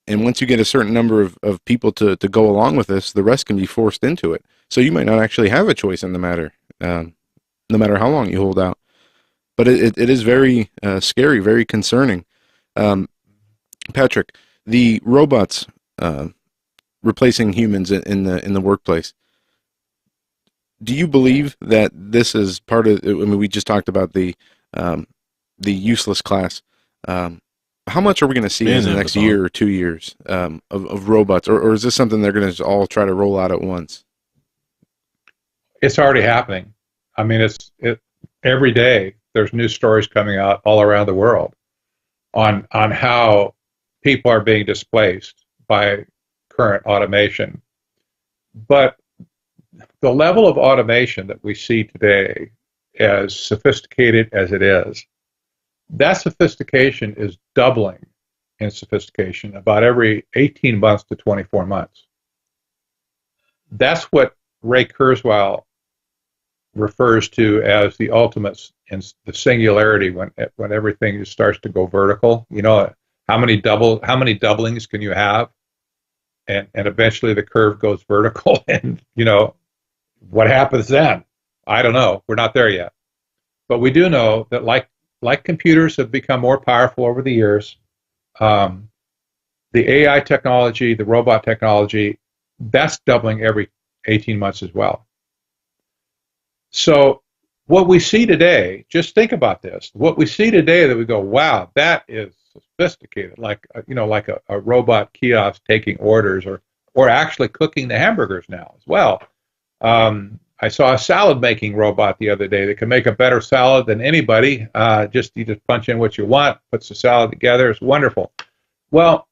And once you get a certain number of people to go along with this, the rest can be forced into it. So you might not actually have a choice in the matter, no matter how long you hold out. But it is very scary, very concerning. Patrick, the robots replacing humans in the workplace. Do you believe that this is part of? I mean, we just talked about the useless class. How much are we going to see in the next year or 2 years of robots, or is this something they're going to all try to roll out at once? It's already happening. I mean, every day there's new stories coming out all around the world on how people are being displaced by current automation. But the level of automation that we see today, as sophisticated as it is, that sophistication is doubling in sophistication about every 18 months to 24 months. That's what Ray Kurzweil refers to as the ultimate in the singularity, when everything starts to go vertical. How many doublings can you have? And eventually the curve goes vertical, and what happens then? I don't know. We're not there yet. But we do know that like computers have become more powerful over the years, the AI technology, the robot technology, that's doubling every 18 months as well. So what we see today, just think about this. What we see today that we go, wow, that is sophisticated, like a robot kiosk taking orders, or actually cooking the hamburgers now as well. I saw a salad making robot the other day that can make a better salad than anybody. You just punch in what you want, puts the salad together. It's wonderful. Well,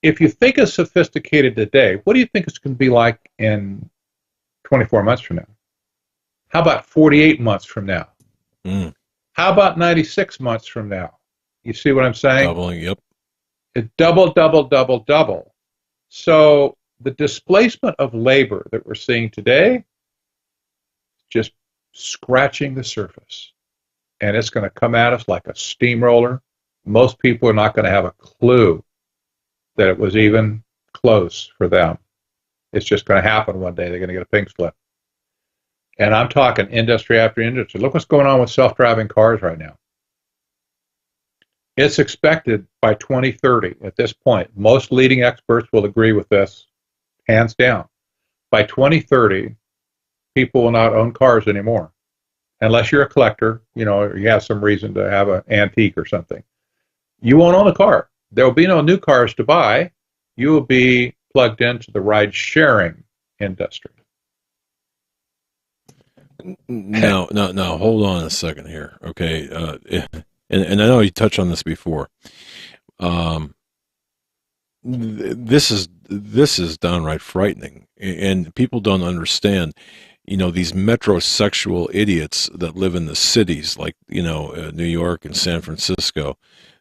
if you think of sophisticated today, what do you think it's going to be like in 24 months from now? How about 48 months from now? How about 96 months from now? You see what I'm saying? Doubling, yep. It double, double, double, double. So the displacement of labor that we're seeing today, just scratching the surface. And it's going to come at us like a steamroller. Most people are not going to have a clue that it was even close for them. It's just going to happen one day. They're going to get a pink slip. And I'm talking industry after industry. Look what's going on with self-driving cars right now. It's expected by 2030, at this point, most leading experts will agree with this, hands down. By 2030, people will not own cars anymore, unless you're a collector, or you have some reason to have an antique or something. You won't own a car. There will be no new cars to buy. You will be plugged into the ride-sharing industry. Now, hold on a second here, okay? And I know you touched on this before. This is downright frightening, and people don't understand. These metrosexual idiots that live in the cities, like New York and San Francisco,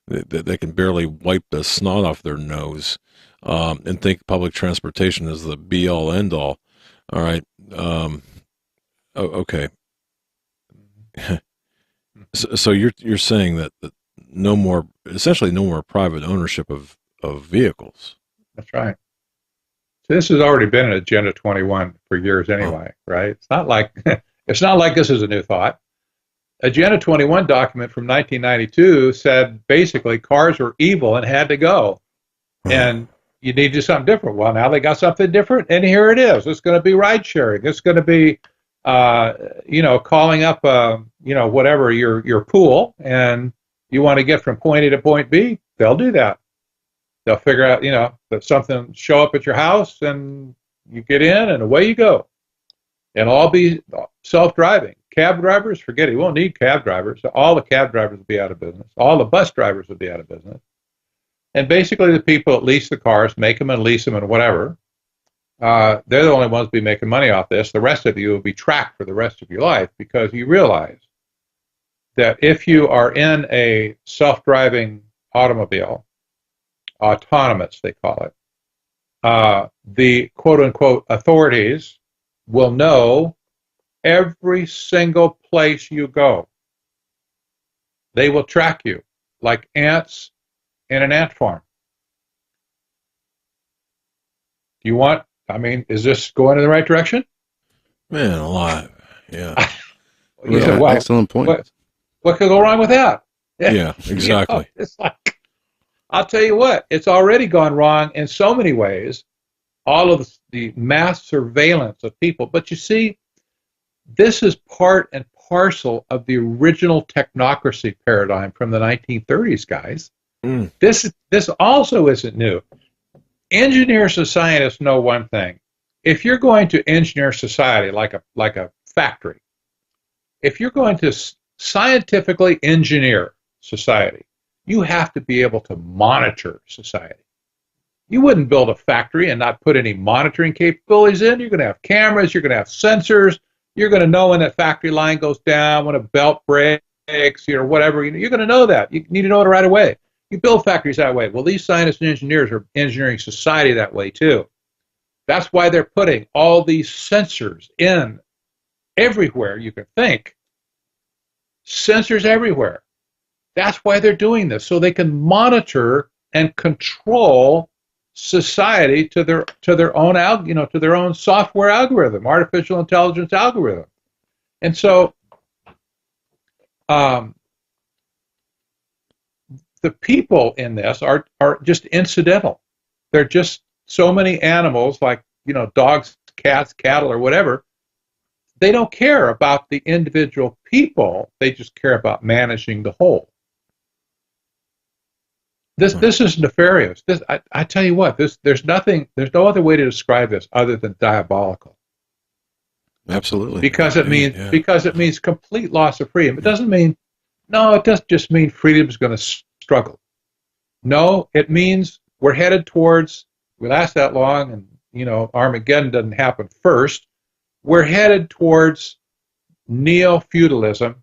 they can barely wipe the snot off their nose, and think public transportation is the be-all, end-all. All right. Okay. So you're saying that essentially no more private ownership of vehicles. That's right. So this has already been in Agenda 21 for years anyway, right? It's not like It's not like this is a new thought. Agenda 21 document from 1992 said basically cars were evil and had to go. And you need to do something different. Well, now they got something different, and here it is. It's going to be ride sharing. It's going to be, calling up, whatever your pool, and you want to get from point A to point B. They'll do that. They'll figure out, that something show up at your house, and you get in, and away you go. And all be self-driving. Cab drivers, forget it. You won't need cab drivers. All the cab drivers will be out of business. All the bus drivers will be out of business. And basically the people that lease the cars, make them and lease them and whatever, they're the only ones to be making money off this. The rest of you will be tracked for the rest of your life, because you realize that if you are in a self-driving automobile, autonomous they call it, the quote-unquote authorities will know every single place you go. They will track you like ants in an ant farm. Is this going in the right direction? Man alive. Yeah. You said, well, excellent point. What could go wrong with that? Yeah, exactly. It's like, I'll tell you what, it's already gone wrong in so many ways, all of the mass surveillance of people. But you see, this is part and parcel of the original technocracy paradigm from the 1930s, guys. This also isn't new. Engineers and scientists know one thing. If you're going to engineer society like a factory, if you're going to scientifically engineer society, you have to be able to monitor society. You wouldn't build a factory and not put any monitoring capabilities in. You're going to have cameras, you're going to have sensors, you're going to know when that factory line goes down, when a belt breaks, whatever. You're going to know that. You need to know it right away. You build factories that way. Well, these scientists and engineers are engineering society that way too. That's why they're putting all these sensors in everywhere you can think. Sensors everywhere. That's why they're doing this, so they can monitor and control society to their own to their own software algorithm, artificial intelligence algorithm. And so the people in this are just incidental. They're just so many animals, like dogs, cats, cattle, or whatever. They don't care about the individual people. They just care about managing the whole. This is nefarious. I tell you what, there's no other way to describe this other than diabolical. Absolutely. Because it means complete loss of freedom. It doesn't just mean freedom is going to struggle. No, it means we're headed towards, we last that long, and Armageddon doesn't happen first. We're headed towards neo-feudalism,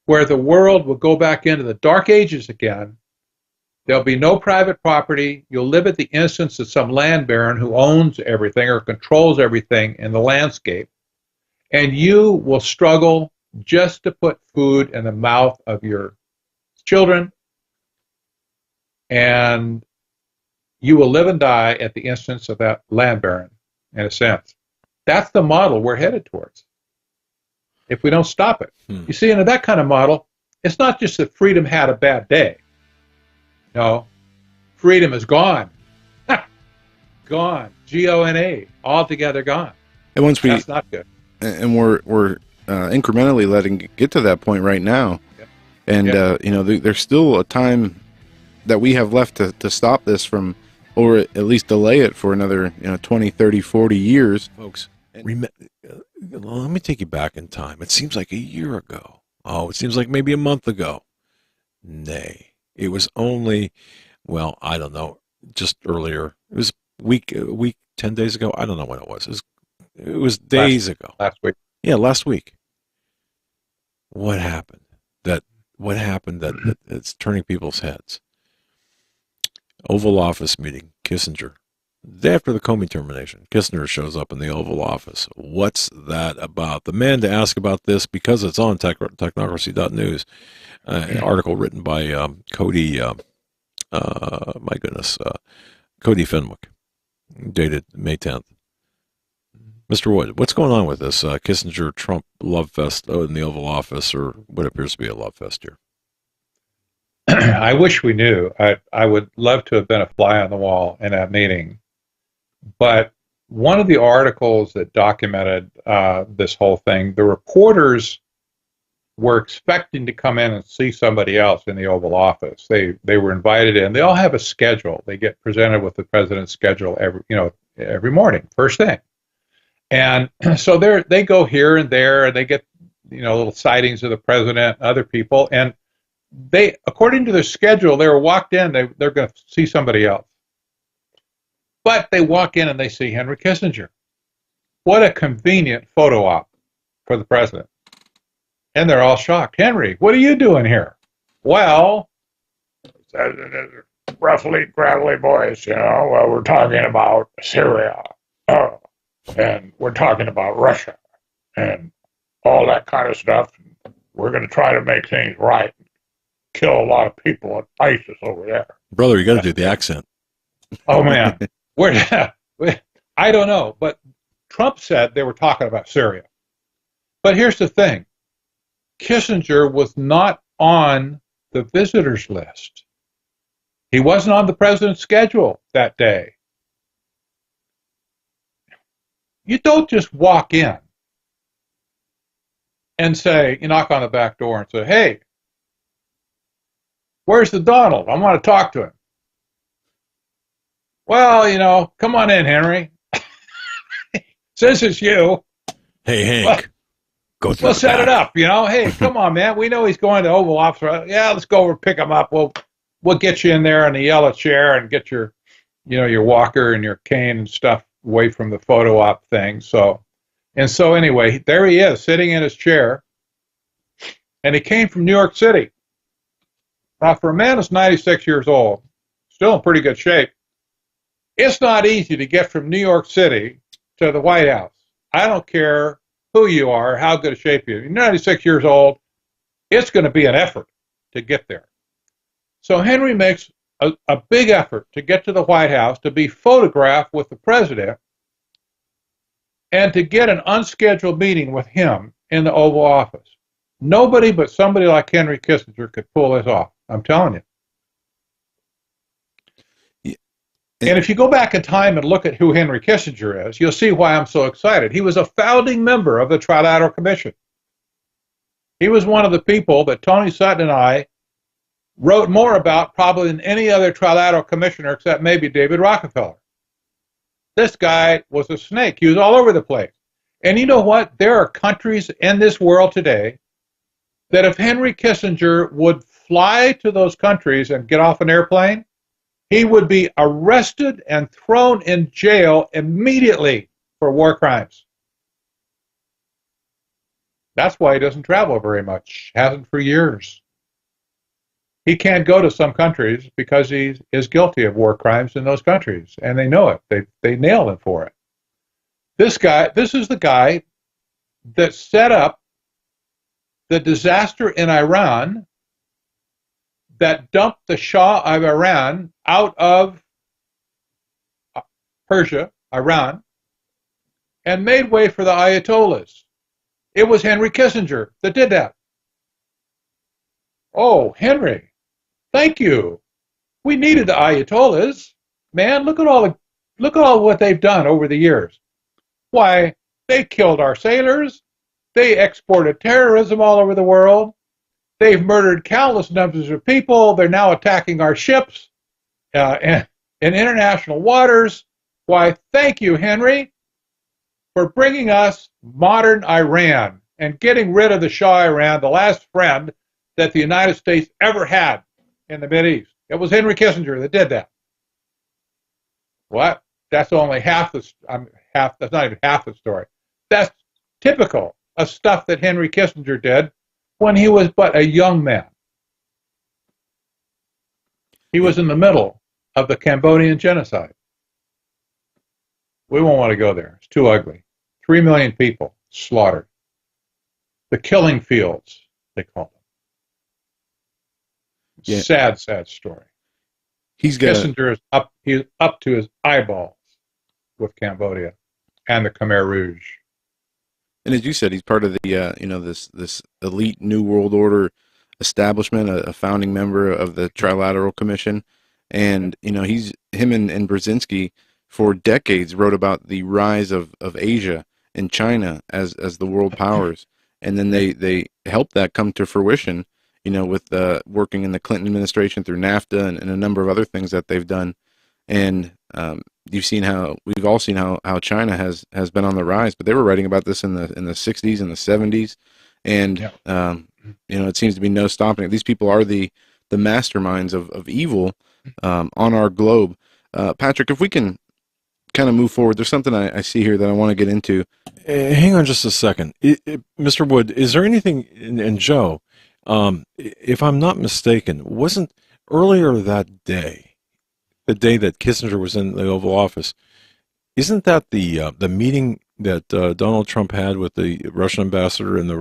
where the world will go back into the dark ages again. There'll be no private property. You'll live at the instance of some land baron who owns everything or controls everything in the landscape. And you will struggle just to put food in the mouth of your children. And you will live and die at the instance of that land baron, in a sense. That's the model we're headed towards, if we don't stop it. You see, in that kind of model, it's not just that freedom had a bad day. No, freedom is gone. Gone. Gone. Altogether gone. And that's not good. And we're incrementally letting it get to that point right now. Yep. And there's still a time that we have left to stop this from, or at least delay it for another 20, 30, 40 years, folks. Let me take you back in time. It seems like a year ago. Oh, it seems like maybe a month ago. Nay. It was only, I don't know, just earlier. It was a week, 10 days ago. I don't know when it was. It was days ago. Last week. Yeah, last week. What happened? That it's turning people's heads. Oval Office meeting, Kissinger. Day after the Comey termination, Kissinger shows up in the Oval Office. What's that about? The man to ask about this, because it's on Technocracy.news, an article written by Cody, Cody Fenwick, dated May 10th. Mr. Wood, what's going on with this Kissinger-Trump love fest in the Oval Office, or what appears to be a love fest here? I wish we knew. I would love to have been a fly on the wall in that meeting. But one of the articles that documented this whole thing, the reporters were expecting to come in and see somebody else in the Oval Office. They were invited in. They all have a schedule. They get presented with the president's schedule every morning, first thing. And so they go here and there, and they get little sightings of the president and other people. And they, according to their schedule, they were walked in. They're going to see somebody else. But they walk in and they see Henry Kissinger. What a convenient photo op for the president. And they're all shocked. Henry, what are you doing here? Well, roughly, gravelly voice, well, we're talking about Syria. And we're talking about Russia. And all that kind of stuff. We're going to try to make things right. Kill a lot of people at ISIS over there. Brother, you got to do the accent. Oh, man. I don't know. But Trump said they were talking about Syria. But here's the thing. Kissinger was not on the visitors list. He wasn't on the president's schedule that day. You don't just walk in and say, you knock on the back door and say, hey, where's the Donald? I want to talk to him. Well, come on in, Henry. Since it's you. Hey, Hank. We'll set it up, Hey, come on, man. We know he's going to Oval Office. Right? Yeah, let's go over and pick him up. We'll get you in there in the yellow chair and get your walker and your cane and stuff away from the photo op thing. So anyway, there he is sitting in his chair, and he came from New York City. Now, for a man that's 96 years old, still in pretty good shape, it's not easy to get from New York City to the White House. I don't care who you are, how good a shape you are. You're 96 years old. It's going to be an effort to get there. So Henry makes a big effort to get to the White House, to be photographed with the president, and to get an unscheduled meeting with him in the Oval Office. Nobody but somebody like Henry Kissinger could pull this off. I'm telling you. And if you go back in time and look at who Henry Kissinger is, you'll see why I'm so excited. He was a founding member of the Trilateral Commission. He was one of the people that Tony Sutton and I wrote more about probably than any other Trilateral Commissioner except maybe David Rockefeller. This guy was a snake. He was all over the place. And you know what? There are countries in this world today that if Henry Kissinger would fly to those countries and get off an airplane, he would be arrested and thrown in jail immediately for war crimes. That's why he doesn't travel very much. Hasn't for years. He can't go to some countries because he is guilty of war crimes in those countries, and they know it. They nailed him for it. This is the guy that set up the disaster in Iran that dumped the Shah of Iran out of Persia, Iran, and made way for the Ayatollahs. It was Henry Kissinger that did that. Oh, Henry, thank you. We needed the Ayatollahs. Man, look at all what they've done over the years. Why, they killed our sailors. They exported terrorism all over the world. They've murdered countless numbers of people. They're now attacking our ships in international waters. Why, thank you, Henry, for bringing us modern Iran and getting rid of the Shah of Iran, the last friend that the United States ever had in the Mideast. It was Henry Kissinger that did that. What? That's only half that's not even half the story. That's typical of stuff that Henry Kissinger did when he was but a young man. He was in the middle of the Cambodian genocide. We won't want to go there. It's too ugly. 3 million people slaughtered. The killing fields, they call them. Yeah. Sad story. Kissinger is up to his eyeballs with Cambodia. and the Khmer Rouge. And as you said, he's part of the this elite New World Order establishment, a founding member of the Trilateral Commission, and him and Brzezinski for decades wrote about the rise of Asia and China as the world powers, and then they helped that come to fruition, with working in the Clinton administration through NAFTA and a number of other things that they've done, and we've all seen how China has been on the rise, but they were writing about this in the 60s and the 70s, and it seems to be no stopping it. These people are the masterminds of evil on our globe. Patrick, if we can kind of move forward, there's something I see here that I want to get into. Hang on just a second. Mr. Wood, is there anything, and Joe, if I'm not mistaken, wasn't earlier that day, the day that Kissinger was in the Oval Office, isn't that the meeting that Donald Trump had with the Russian ambassador and the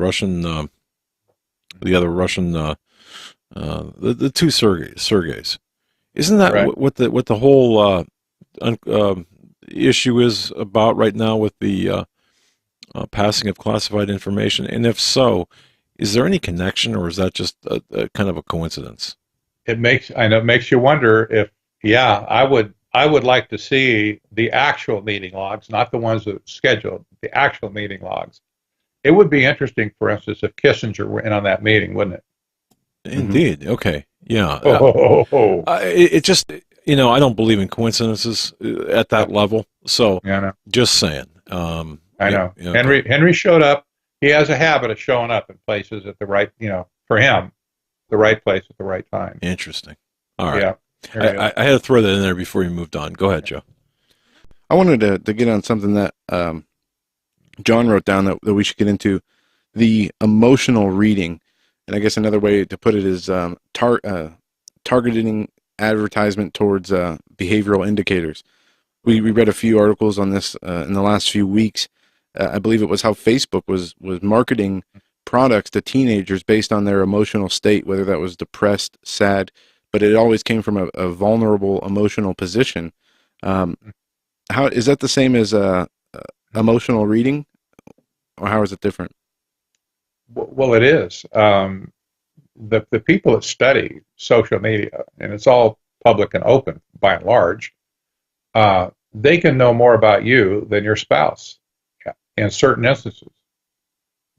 other Russian, the two Sergeys? Isn't that right? what the whole issue is about right now with the passing of classified information? And if so, is there any connection, or is that just a kind of a coincidence? It makes you wonder if, I would like to see the actual meeting logs, not the ones that are scheduled, the actual meeting logs. It would be interesting, for instance, if Kissinger were in on that meeting, wouldn't it? Indeed. Okay. Yeah. It just, I don't believe in coincidences at that level. So just saying. I know. Okay. Henry showed up. He has a habit of showing up in places at the right, for him, the right place at the right time. Interesting. All right. Yeah. I had to throw that in there before you moved on. Go ahead, Joe. I wanted to get on something that John wrote down that we should get into, the emotional reading. And I guess another way to put it is targeting advertisement towards behavioral indicators. We read a few articles on this in the last few weeks. I believe it was how Facebook was marketing products to teenagers based on their emotional state, whether that was depressed, sad, but it always came from a vulnerable emotional position. How is that the same as emotional reading, or how is it different? Well, it is. The people that study social media, and it's all public and open by and large, they can know more about you than your spouse in certain instances,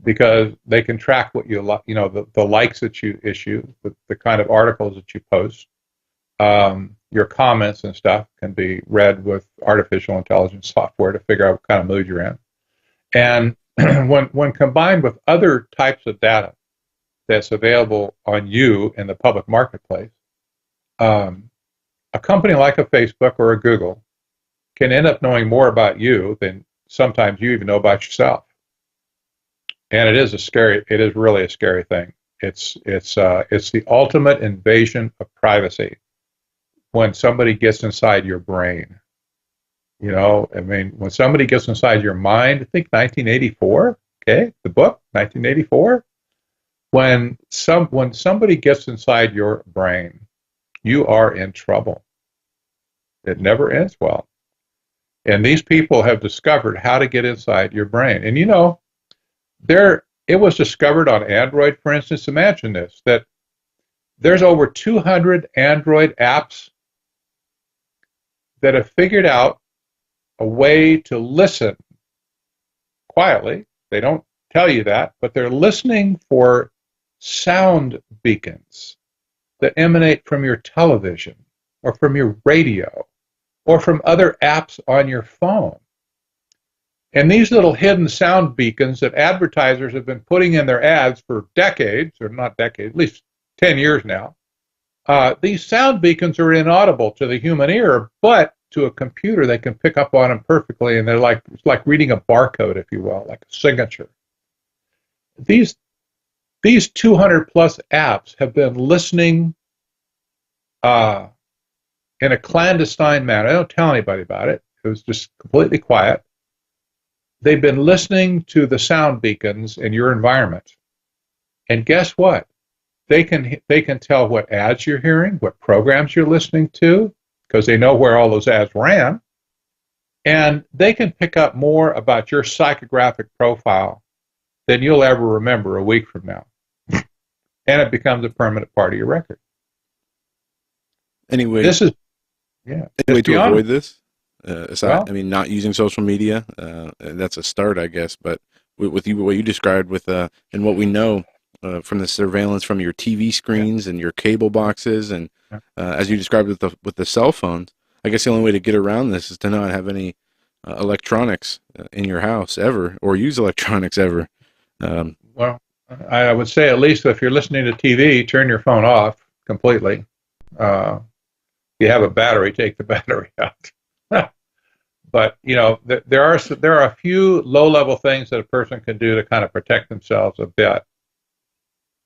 because they can track what you like, the likes that you issue, the kind of articles that you post. Your comments and stuff can be read with artificial intelligence software to figure out what kind of mood you're in. And when combined with other types of data that's available on you in the public marketplace, a company like a Facebook or a Google can end up knowing more about you than sometimes you even know about yourself. And it is really a scary thing. It's the ultimate invasion of privacy when somebody gets inside your brain. When somebody gets inside your mind, I think 1984, okay, the book, 1984, when somebody gets inside your brain, you are in trouble. It never ends well. And these people have discovered how to get inside your brain. And it was discovered on Android, for instance. Imagine this, that there's over 200 Android apps that have figured out a way to listen quietly. They don't tell you that, but they're listening for sound beacons that emanate from your television or from your radio or from other apps on your phone. And these little hidden sound beacons that advertisers have been putting in their ads for decades, or not decades, at least 10 years now, these sound beacons are inaudible to the human ear, but to a computer they can pick up on them perfectly, and it's like reading a barcode, if you will, like a signature. These 200 plus apps have been listening in a clandestine manner. I don't tell anybody about it. It was just completely quiet. They've been listening to the sound beacons in your environment. And guess what? They can tell what ads you're hearing, what programs you're listening to, because they know where all those ads ran. And they can pick up more about your psychographic profile than you'll ever remember a week from now. And it becomes a permanent part of your record. Anyway, This is, yeah. Any way to avoid this? Well, I mean, not using social media, that's a start, I guess. But with you, what you described with and what we know from the surveillance from your TV screens and your cable boxes, and as you described with the cell phones, I guess the only way to get around this is to not have any electronics in your house ever, or use electronics ever. Well, I would say, at least if you're listening to TV, turn your phone off completely. If you have a battery, take the battery out. But there are a few low-level things that a person can do to kind of protect themselves a bit.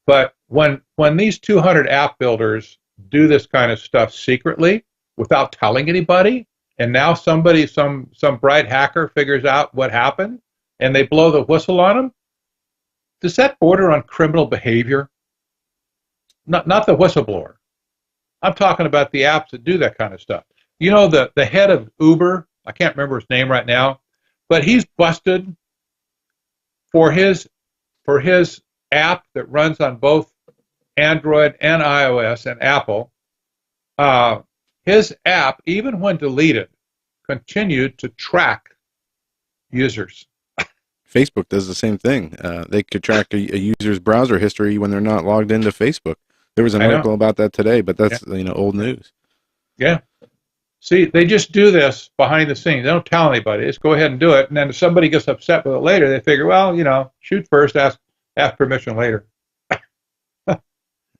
But when these 200 app builders do this kind of stuff secretly without telling anybody, and now some bright hacker figures out what happened and they blow the whistle on them, does that border on criminal behavior? Not the whistleblower. I'm talking about the apps that do that kind of stuff. The head of Uber, I can't remember his name right now, but he's busted for his app that runs on both Android and iOS and Apple. His app, even when deleted, continued to track users. Facebook does the same thing. They could track a user's browser history when they're not logged into Facebook. There was an article about that today, but that's old news. Yeah. See, they just do this behind the scenes. They don't tell anybody. Just go ahead and do it. And then if somebody gets upset with it later, they figure, well, shoot first, ask permission later.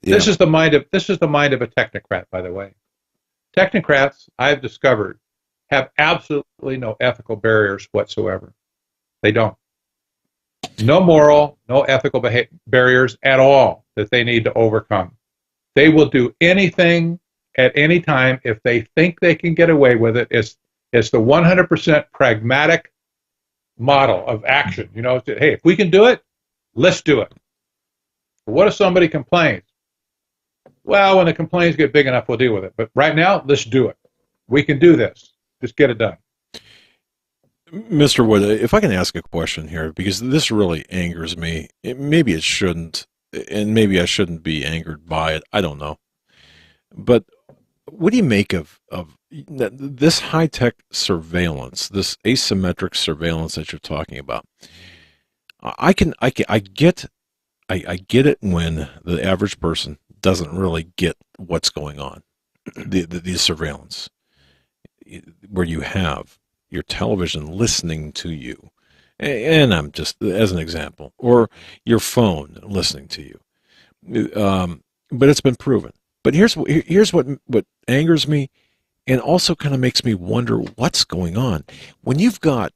This is the mind of a technocrat, by the way. Technocrats, I've discovered, have absolutely no ethical barriers whatsoever. They don't. No moral, no ethical barriers at all that they need to overcome. They will do anything at any time if they think they can get away with it. It's the 100% pragmatic model of action. Hey, if we can do it, let's do it. But what if somebody complains? Well, when the complaints get big enough, we'll deal with it. But right now, let's do it. We can do this. Just get it done. Mr. Wood, if I can ask a question here, because this really angers me. Maybe it shouldn't, and maybe I shouldn't be angered by it. I don't know. But what do you make of this high-tech surveillance, this asymmetric surveillance that you're talking about? I get it when the average person doesn't really get what's going on. The surveillance, where you have your television listening to you, and I'm just as an example, or your phone listening to you. But it's been proven. But here's what angers me, and also kind of makes me wonder what's going on when you've got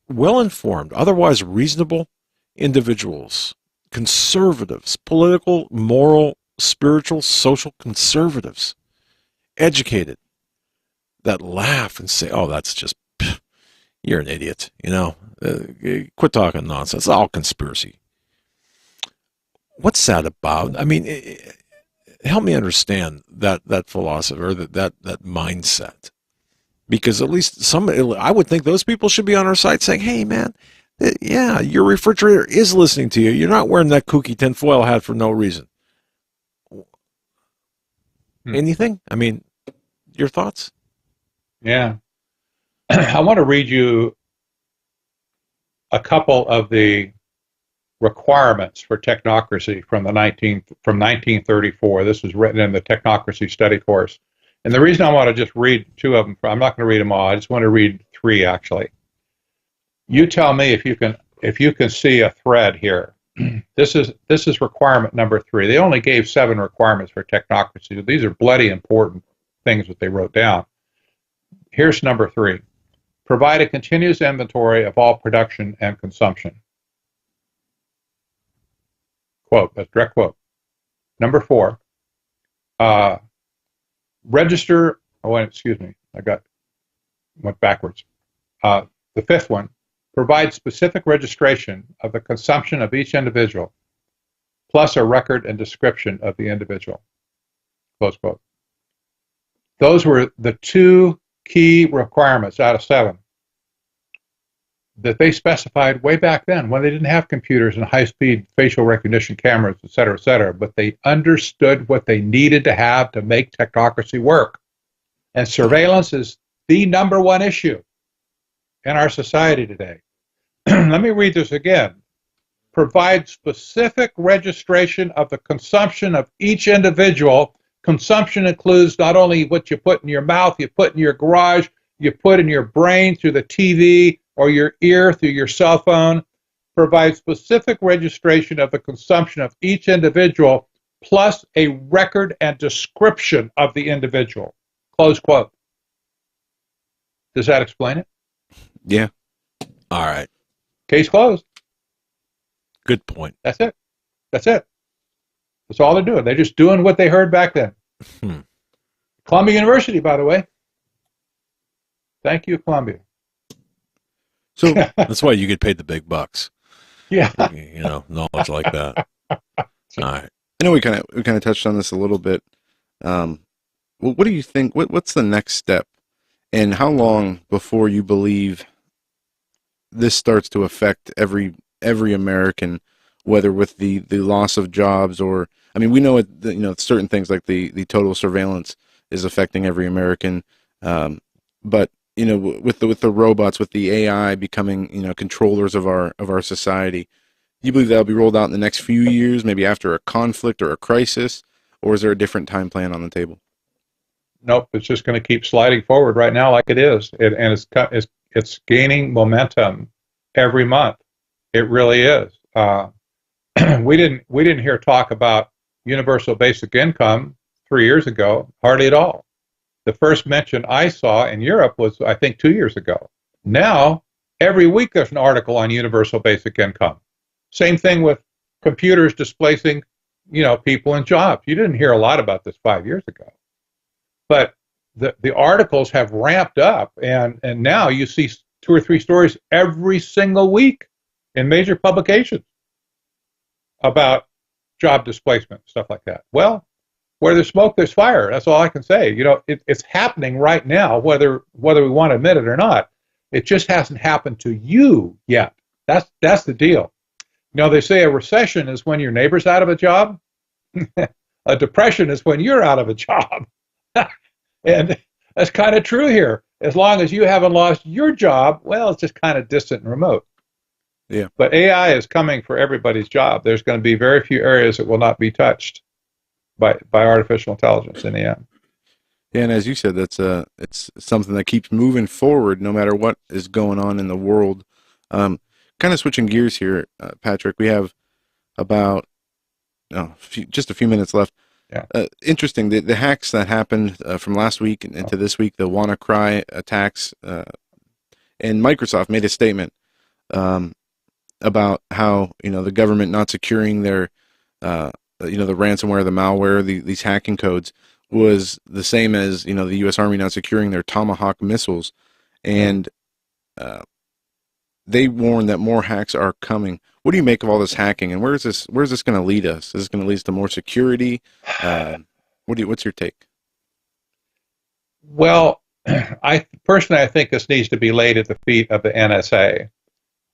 well-informed, otherwise reasonable individuals, conservatives, political, moral, spiritual, social conservatives, educated, that laugh and say, "Oh, that's just, you're an idiot," quit talking nonsense. It's all conspiracy. What's that about? I mean, help me understand that philosophy, or that mindset, because at least I would think those people should be on our side saying, "Hey, man, yeah, your refrigerator is listening to you. You're not wearing that kooky tinfoil hat for no reason." Anything? I mean, your thoughts? Yeah. I want to read you a couple of the requirements for technocracy from 1934. This was written in the Technocracy study course. And the reason I want to just read two of them, I'm not going to read them all. I just want to read three, actually. You tell me if you can see a thread here. This is requirement number 3. They only gave 7 requirements for technocracy. These are bloody important things that they wrote down. Here's number 3. Provide a continuous inventory of all production and consumption. Quote, that's direct quote. Number 4. Register, excuse me, went backwards. The 5th one, provide specific registration of the consumption of each individual, plus a record and description of the individual. Close quote. Those were the 2 key requirements out of 7 that they specified way back then when they didn't have computers and high-speed facial recognition cameras, et cetera, but they understood what they needed to have to make technocracy work. And surveillance is the number one issue in our society today. Let me read this again. Provide specific registration of the consumption of each individual. Consumption includes not only what you put in your mouth, you put in your garage, you put in your brain through the TV or your ear through your cell phone. Provide specific registration of the consumption of each individual plus a record and description of the individual. Close quote. Does that explain it? Yeah. All right. Case closed. Good point. That's it. That's it. That's all they're doing. They're just doing what they heard back then. Columbia University, by the way. Thank you, Columbia. So that's why you get paid the big bucks. Yeah. You know, knowledge like that. All right. I know we kind of touched on this a little bit. Well, what do you think? What's the next step, and how long before you believe this starts to affect every American, whether with the loss of jobs or, I mean, we know certain things like the total surveillance is affecting every American, but with the robots, with the AI becoming controllers of our society, do you believe that'll be rolled out in the next few years, maybe after a conflict or a crisis, or is there a different time plan on the table? Nope, it's just going to keep sliding forward right now like it is, and it's gaining momentum every month. It really is. We didn't hear talk about universal basic income 3 years ago, hardly at all. The first mention I saw in Europe was, I think, 2 years ago. Now, every week there's an article on universal basic income. Same thing with computers displacing, people in jobs. You didn't hear a lot about this 5 years ago. But the articles have ramped up, and now you see 2 or 3 stories every single week in major publications about job displacement, stuff like that. Well, where there's smoke, there's fire. That's all I can say. It's happening right now, whether we want to admit it or not. It just hasn't happened to you yet. That's the deal. They say a recession is when your neighbor's out of a job. A depression is when you're out of a job. And that's kind of true here. As long as you haven't lost your job, well, it's just kind of distant and remote. Yeah. But AI is coming for everybody's job. There's going to be very few areas that will not be touched by artificial intelligence in the end. Yeah, and as you said, it's something that keeps moving forward no matter what is going on in the world. Kind of switching gears here, Patrick, we have about just a few minutes left. Yeah. Interesting, the hacks that happened from last week into this week, the WannaCry attacks, and Microsoft made a statement about how the government not securing their the ransomware, the malware, these hacking codes was the same as the U.S. Army not securing their Tomahawk missiles, and they warn that more hacks are coming. What do you make of all this hacking, and where's this going to lead us? Is this going to lead us to more security? What's your take? Well, I think this needs to be laid at the feet of the NSA.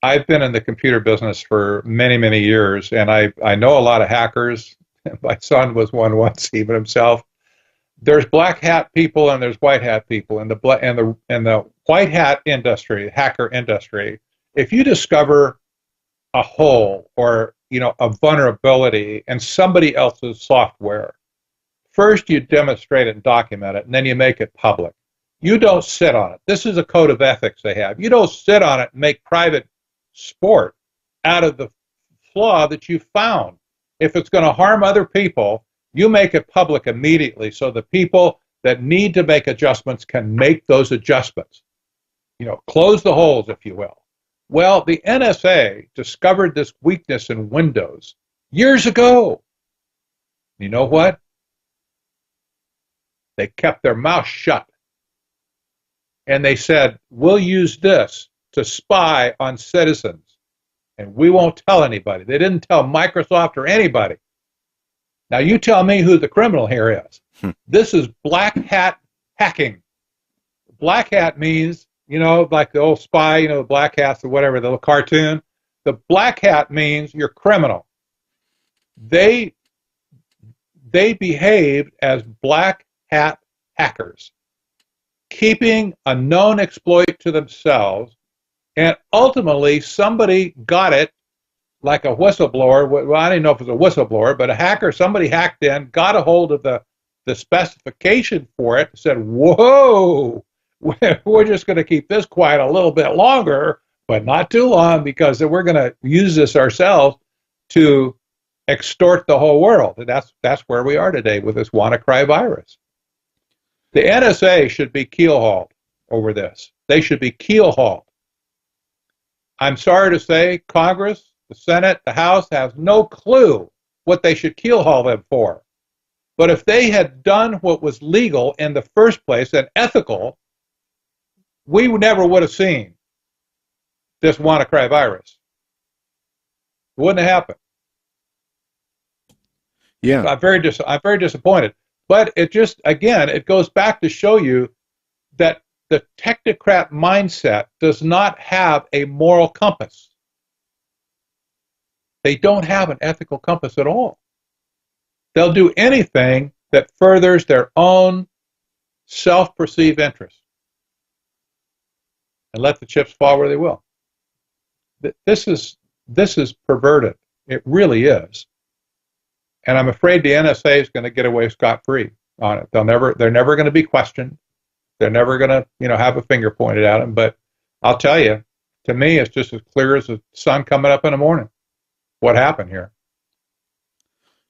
I've been in the computer business for many, many years, and I know a lot of hackers. My son was one once, even himself. There's black hat people and there's white hat people. And the white hat industry, hacker industry, if you discover a hole or a vulnerability in somebody else's software, first you demonstrate it and document it, and then you make it public. You don't sit on it. This is a code of ethics they have. You don't sit on it and make private sport out of the flaw that you found. If it's going to harm other people, you make it public immediately so the people that need to make adjustments can make those adjustments. Close the holes, if you will. Well, the NSA discovered this weakness in Windows years ago. You know what? They kept their mouth shut. And they said, we'll use this to spy on citizens, and we won't tell anybody. They didn't tell Microsoft or anybody. Now you tell me who the criminal here is. This is black hat hacking. black hat means, like the old spy, the black hats or whatever, the little cartoon. The black hat means you're criminal. They behaved as black hat hackers, keeping a known exploit to themselves, and ultimately somebody got it, like a whistleblower. Well, I didn't know if it was a whistleblower, but a hacker, somebody hacked in, got a hold of the specification for it, said, whoa, we're just going to keep this quiet a little bit longer, but not too long, because we're going to use this ourselves to extort the whole world. And that's where we are today with this WannaCry virus. The NSA should be keelhauled over this. They should be keelhauled. I'm sorry to say, Congress, the Senate, the House has no clue what they should keelhaul them for. But if they had done what was legal in the first place and ethical, we never would have seen this WannaCry virus. It wouldn't have happened. Yeah, I'm very disappointed. But it just, again, it goes back to show you that the technocrat mindset does not have a moral compass. They don't have an ethical compass at all. They'll do anything that furthers their own self-perceived interests and let the chips fall where they will. This is perverted. It really is. And I'm afraid the NSA is going to get away scot-free on it. They're never going to be questioned. They're never going to, have a finger pointed at them. But I'll tell you, to me, it's just as clear as the sun coming up in the morning. What happened here?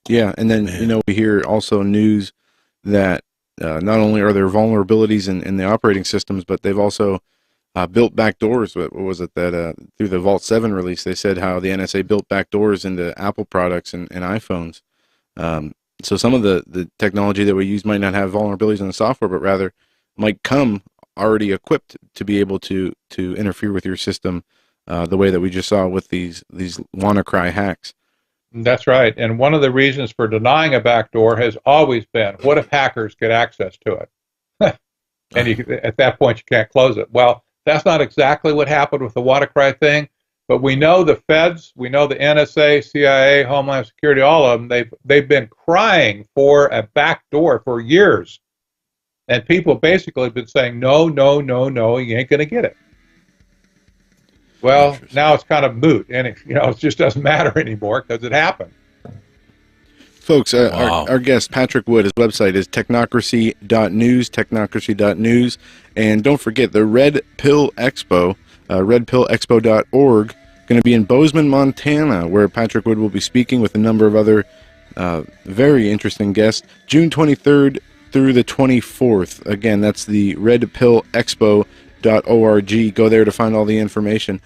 Yeah, and then we hear also news that not only are there vulnerabilities in the operating systems, but they've also built backdoors. What was it that through the Vault 7 release, they said how the NSA built backdoors into Apple products and iPhones. So some of the technology that we use might not have vulnerabilities in the software, but rather might come already equipped to be able to interfere with your system the way that we just saw with these WannaCry hacks. That's right. And one of the reasons for denying a backdoor has always been, what if hackers get access to it? And at that point, you can't close it. Well, that's not exactly what happened with the WannaCry thing, but we know the feds, we know the NSA, CIA, Homeland Security, all of them, they've been crying for a backdoor for years. And people basically have been saying, no, you ain't going to get it. Well, now it's kind of moot, and it just doesn't matter anymore because it happened. Folks, our guest, Patrick Wood, his website is technocracy.news, technocracy.news. And don't forget the Red Pill Expo, redpillexpo.org, going to be in Bozeman, Montana, where Patrick Wood will be speaking with a number of other very interesting guests, June 23rd through the 24th. Again, that's the redpillexpo.org. Go there to find all the information.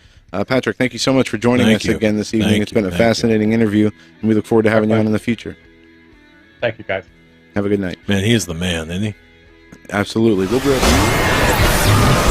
Patrick, thank you so much for joining us again this evening. It's been a fascinating interview, and we look forward to having you on in the future. Thank you, guys. Have a good night. Man, he is the man, isn't he? Absolutely. We'll be right back.